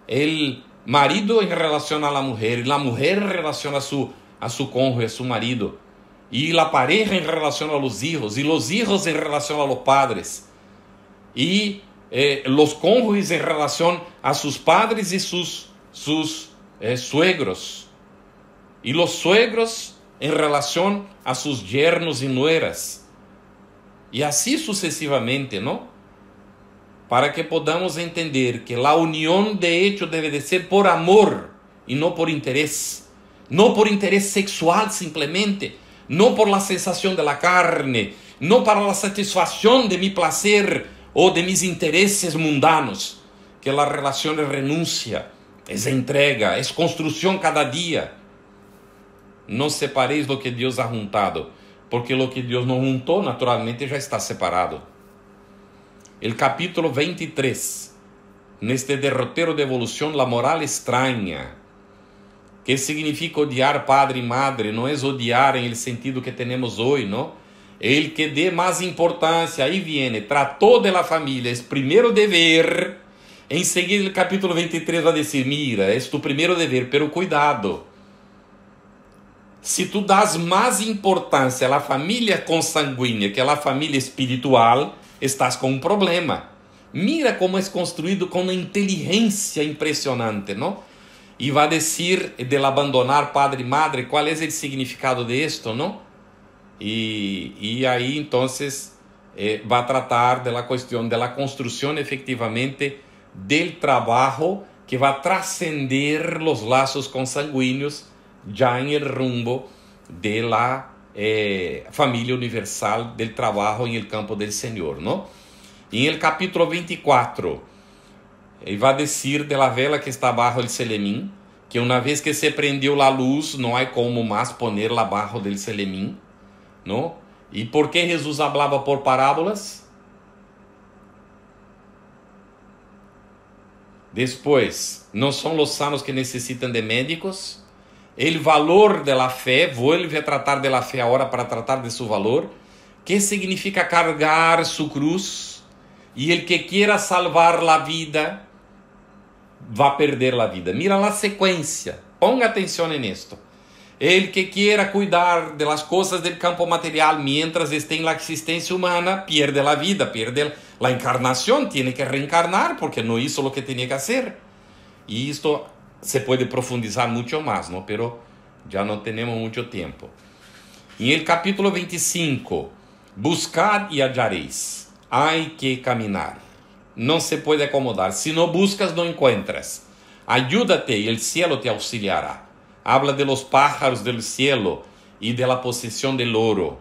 El marido en relación a la mujer en relación a su cónyuge, a su marido, y la pareja en relación a los hijos en relación a los padres, y los cónyuges en relación a sus padres y sus suegros, y los suegros en relación a sus yernos y nueras, y así sucesivamente, ¿no? Para que podamos entender que la unión de hecho debe de ser por amor y no por interés. No por interés sexual simplemente, no por la sensación de la carne, no para la satisfacción de mi placer o de mis intereses mundanos. Que la relación es renuncia, es entrega, es construcción cada día. No separéis lo que Dios ha juntado, porque lo que Dios no juntó naturalmente ya está separado. El capítulo 23, neste derrotero de evolución, la moral extraña. ¿Qué significa odiar padre y madre? No es odiar en el sentido que tenemos hoy, ¿no? El que dé más importancia, ahí viene, trató de la familia, es primero deber. Enseguida el capítulo 23 va a decir: mira, es tu primero deber, pero cuidado. Si tú das más importancia a la familia consanguínea que a la familia espiritual, estás com um problema. Mira como é construído com uma inteligência impressionante, não? E vai dizer del abandonar padre e madre, qual é o significado de esto, não? E aí, então, vai tratar da questão da construção, efetivamente, del trabalho que vai transcender os laços consanguíneos já em el rumbo de la família universal del trabajo en el campo del Señor, ¿no? Y en el capítulo 24, ele vai decir de la vela que está bajo el selemín, que una vez que se prendió la luz, no hay como más ponerla bajo del selemín, ¿no? ¿Y por qué Jesús hablaba por parábolas? Después, ¿no son los sanos que necesitan de médicos? El valor de la fe, vuelve a tratar de la fe ahora para tratar de su valor. ¿Qué significa cargar su cruz? Y el que quiera salvar la vida, va a perder la vida. Mira la secuencia, ponga atención en esto. El que quiera cuidar de las cosas del campo material mientras esté en la existencia humana, pierde la vida, pierde la encarnación, tiene que reencarnar porque no hizo lo que tenía que hacer. Y esto se puede profundizar mucho más, ¿no? Pero ya no tenemos mucho tiempo. En el capítulo 25, buscad y hallaréis. Hay que caminar. No se puede acomodar. Si no buscas, no encuentras. Ayúdate y el cielo te auxiliará. Habla de los pájaros del cielo y de la posesión del oro.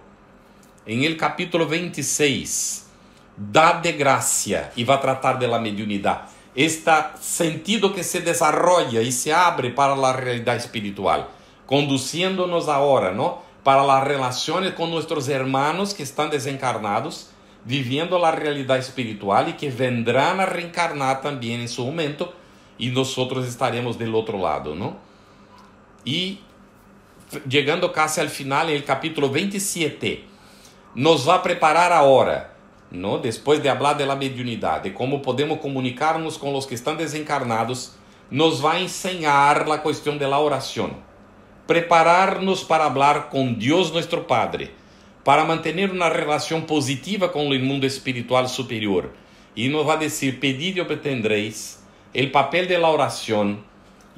En el capítulo 26, dad de gracia, y va a tratar de la mediunidad. Este sentido que se desarrolla y se abre para la realidad espiritual, conduciéndonos ahora, ¿no?, para las relaciones con nuestros hermanos que están desencarnados, viviendo la realidad espiritual y que vendrán a reencarnar también en su momento, y nosotros estaremos del otro lado, ¿no? Y llegando casi al final, en el capítulo 27, nos va a preparar ahora, ¿no? Después de hablar de la mediunidad, de cómo podemos comunicarnos con los que están desencarnados, nos va a enseñar la cuestión de la oración. Prepararnos para hablar con Dios nuestro Padre, para mantener una relación positiva con el mundo espiritual superior. Y nos va a decir: pedid y obtendréis, el papel de la oración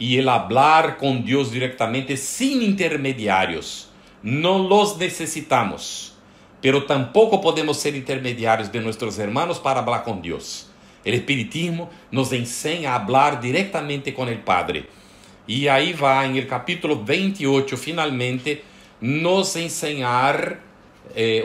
y el hablar con Dios directamente sin intermediarios. No los necesitamos, pero tampoco podemos ser intermediarios de nuestros hermanos para hablar con Dios. El Espiritismo nos enseña a hablar directamente con el Padre. Y ahí va, en el capítulo 28, finalmente, nos enseñar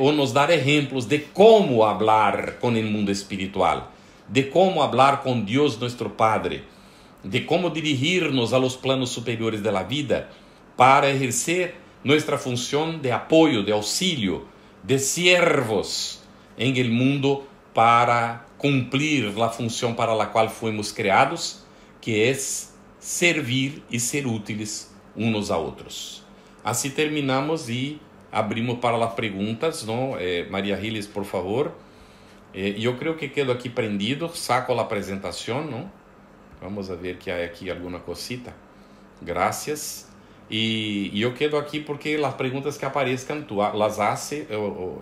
o nos dar ejemplos de cómo hablar con el mundo espiritual, de cómo hablar con Dios nuestro Padre, de cómo dirigirnos a los planos superiores de la vida para ejercer nuestra función de apoyo, de auxilio, de siervos en el mundo para cumplir la función para la cual fuimos creados, que es servir y ser útiles unos a otros. Así terminamos y abrimos para las preguntas, ¿no? María Giles, por favor. Yo creo que quedo aquí prendido, saco la presentación, ¿no? Vamos a ver que hay aquí alguna cosita. Gracias. Y yo quedo aquí porque las preguntas que aparezcan tú las haces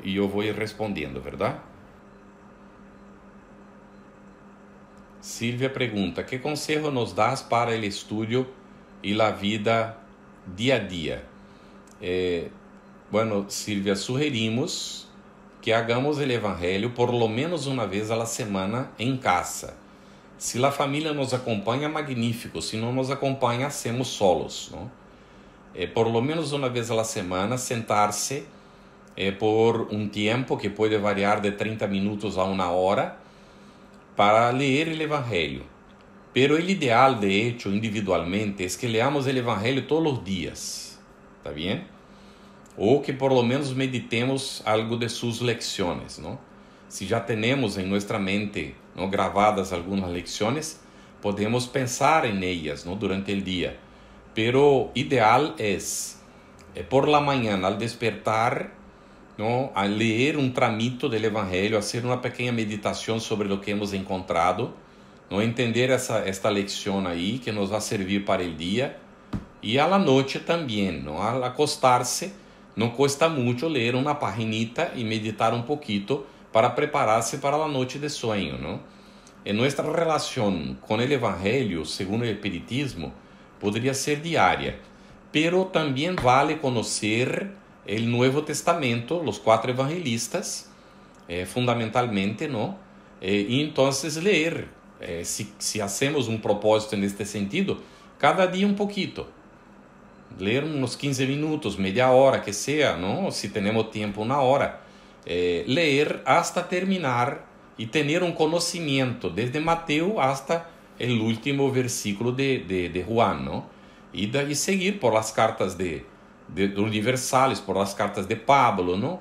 y yo voy respondiendo, ¿verdad? Silvia pregunta, ¿qué consejo nos das para el estudio y la vida día a día? Bueno, Silvia, sugerimos que hagamos el Evangelio por lo menos una vez a la semana en casa. Si la familia nos acompaña, magnífico. Si no nos acompaña, hacemos solos, ¿no? Por lo menos una vez a la semana, sentarse por un tiempo que puede variar de 30 minutos a una hora para leer el Evangelio. Pero el ideal, de hecho, individualmente, es que leamos el Evangelio todos los días. ¿Está bien? O que por lo menos meditemos algo de sus lecciones, ¿no? Si ya tenemos en nuestra mente, ¿no?, gravadas algunas lecciones, podemos pensar en ellas, ¿no?, durante el día. Pero ideal es, por la mañana, al despertar, ¿no?, a leer un tramito del Evangelio, hacer una pequeña meditación sobre lo que hemos encontrado, ¿no?, entender esta lección ahí que nos va a servir para el día. Y a la noche también, ¿no?, al acostarse, no cuesta mucho leer una paginita y meditar un poquito para prepararse para la noche de sueño, ¿no? En nuestra relación con el Evangelio, según el Espiritismo, podría ser diaria, pero también vale conocer el Nuevo Testamento, los 4 evangelistas, fundamentalmente, ¿no? Y entonces leer, si hacemos un propósito en este sentido, cada día un poquito. Leer unos 15 minutos, media hora, que sea, ¿no? Si tenemos tiempo, una hora. Leer hasta terminar y tener un conocimiento, desde Mateo hasta el último versículo de Juan, ¿no? Y seguir por las cartas de universales, por las cartas de Pablo, ¿no?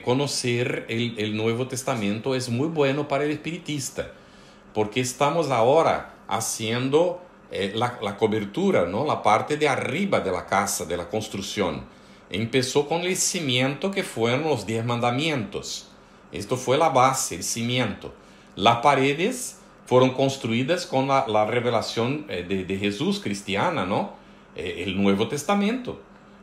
Conocer el Nuevo Testamento es muy bueno para el espiritista, porque estamos ahora haciendo la cobertura, ¿no?, la parte de arriba de la casa, de la construcción. Empezó con el cimiento, que fueron los 10 mandamientos. Esto fue la base, el cimiento. Las paredes fueron construidas con la revelación de Jesús cristiana, ¿no? El Nuevo Testamento.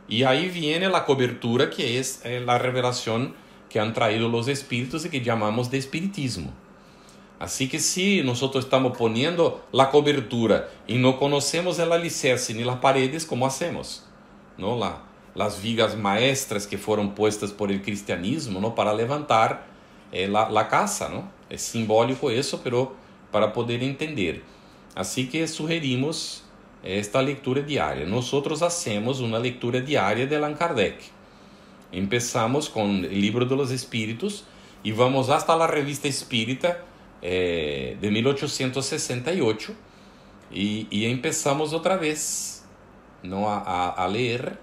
Y ahí viene la cobertura, que es la revelación que han traído los espíritus y que llamamos de espiritismo. Así que si nosotros estamos poniendo la cobertura y no conocemos el alicerce ni las paredes, ¿cómo hacemos? ¿No? Las vigas maestras que fueron puestas por el cristianismo, ¿no?, para levantar la casa, ¿no? Es simbólico eso, pero para poder entender. Así que sugerimos esta lectura diaria. Nosotros hacemos una lectura diaria de Allan Kardec. Empezamos con el Libro de los Espíritus y vamos hasta la Revista Espírita de 1868 y empezamos otra vez, ¿no?, a leer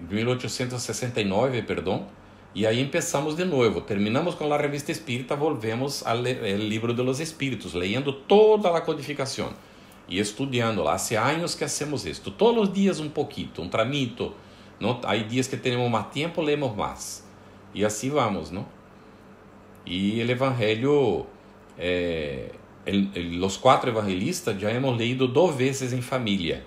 1869, perdón, y ahí empezamos de nuevo, terminamos con la Revista Espírita, volvemos al Libro de los Espíritus, leyendo toda la codificación y estudiándola. Hace años que hacemos esto, todos los días un poquito, un tramito, ¿no? Hay días que tenemos más tiempo, leemos más, y así vamos, ¿no? Y el Evangelio, los 4 evangelistas ya hemos leído 2 veces en familia.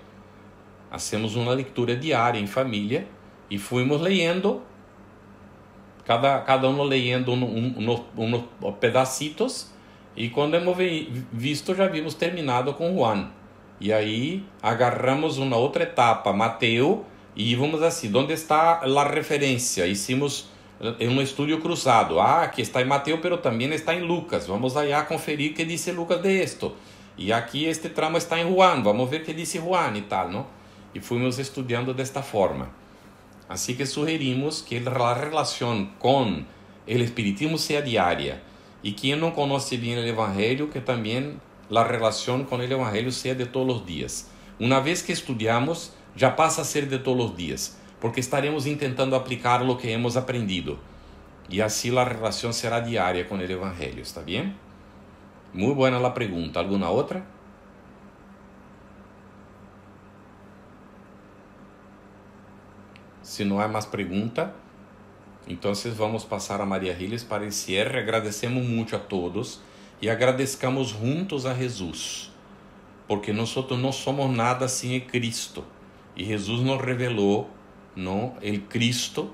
Hacemos una lectura diaria en familia y fuimos leyendo, cada uno leyendo unos pedacitos, y cuando hemos visto ya habíamos terminado con Juan, E aí agarramos uma outra etapa, Mateus, e vamos assim, onde está a referência? Hicimos um estudo cruzado. Aqui está em Mateus, pero também está em Lucas. Vamos allá conferir que diz Lucas de esto. E aqui este tramo está em Juan. Vamos ver que diz Juan e tal, não? E fomos estudando desta forma. Assim que sugerimos que a relação com o Espiritismo seja diária. E quem não conhece bem o Evangelho, que também a relação com o Evangelho seja de todos os dias. Uma vez que estudamos, já passa a ser de todos os dias, porque estaremos tentando aplicar o que hemos aprendido. E assim a relação será diária com o Evangelho, ¿está bem? Muito boa a pergunta. Alguma outra? Se não há mais pergunta, então vamos passar a Maria Riles para o cierre. Agradecemos muito a todos e agradecamos juntos a Jesus, porque nós não somos nada sem Cristo. E Jesus nos revelou, não, o Cristo,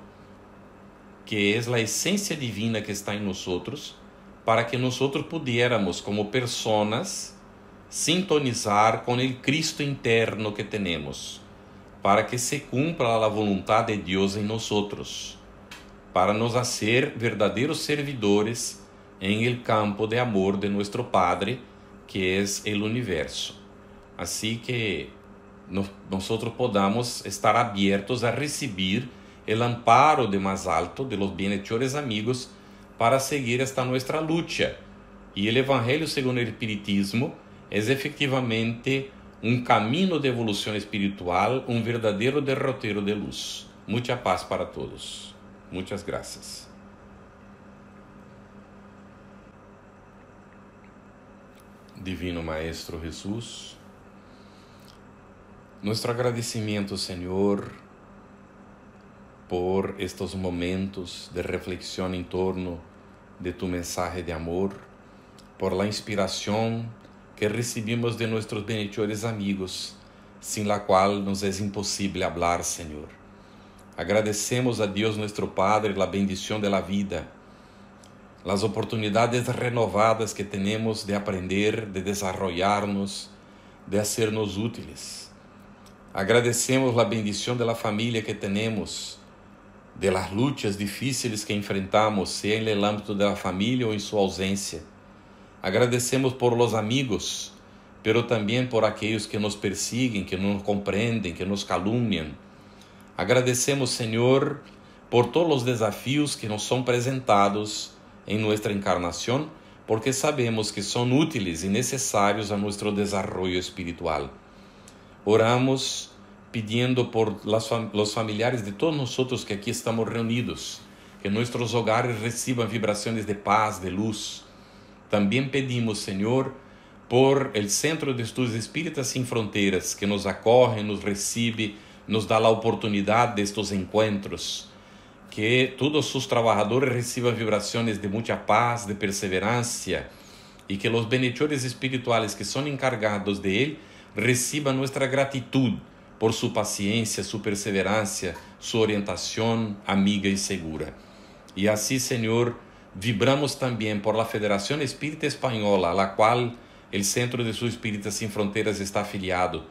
que é a essência divina que está em nós, para que nós pudiéramos, como pessoas, sintonizar com o Cristo interno que temos, para que se cumpra a vontade de Deus em nós, para nos fazer verdadeiros servidores em el campo de amor de nosso Padre, que é o universo. Assim que nós podamos estar abertos a receber o amparo de mais alto, de los bienhechores amigos, para seguir esta nossa luta. E o Evangelho segundo o Espiritismo é efectivamente um caminho de evolução espiritual, um verdadeiro derroteiro de luz. Muita paz para todos. Muitas graças. Divino Maestro Jesus, nosso agradecimento, Senhor, por estes momentos de reflexão em torno de tu mensagem de amor, por la inspiração que recebimos de nossos benhechores amigos, sem la qual nos é impossível falar, Senhor. Agradecemos a Deus, nosso Padre, a bendição de la vida, as oportunidades renovadas que temos de aprender, de desarrollar-nos, de hacernos úteis. Agradecemos a bendição da família que temos, de las lutas difíceis que enfrentamos, seja em el âmbito da família ou em sua ausência. Agradecemos por los amigos, pero também por aqueles que nos persiguen, que não compreendem, que nos caluniam. Agradecemos, Senhor, por todos os desafios que nos são apresentados em nossa encarnação, porque sabemos que são úteis e necessários a nosso desenvolvimento espiritual. Oramos pedindo por los familiares de todos nós que aqui estamos reunidos, que nossos hogares recebam vibrações de paz, de luz. Também pedimos, Senhor, por el Centro de Estudos Espíritas Sem Fronteiras, que nos acorre, nos recebe, nos dá a oportunidade destes encontros, que todos seus trabalhadores recebam vibrações de muita paz, de perseverança, e que os benhechores espirituais que são encargados de ele recebam nossa gratidão por sua paciência, sua perseverança, sua orientação amiga e segura. E assim, Senhor, vibramos também por la Federação Espírita Espanhola, a la qual o Centro de Estudos Espíritas Sem Fronteiras está afiliado.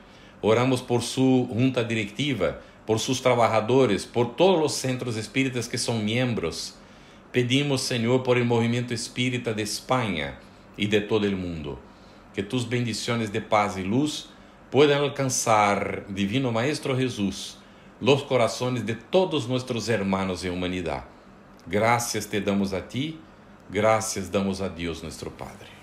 Oramos por sua junta diretiva, por seus trabalhadores, por todos os centros espíritas que são membros. Pedimos, Senhor, por el movimento espírita de Espanha e de todo o mundo, que tus bendições de paz e luz puedan alcançar, Divino Maestro Jesus, los corazones de todos nuestros hermanos en humanidad. Gracias te damos a ti, gracias damos a Dios nuestro Padre.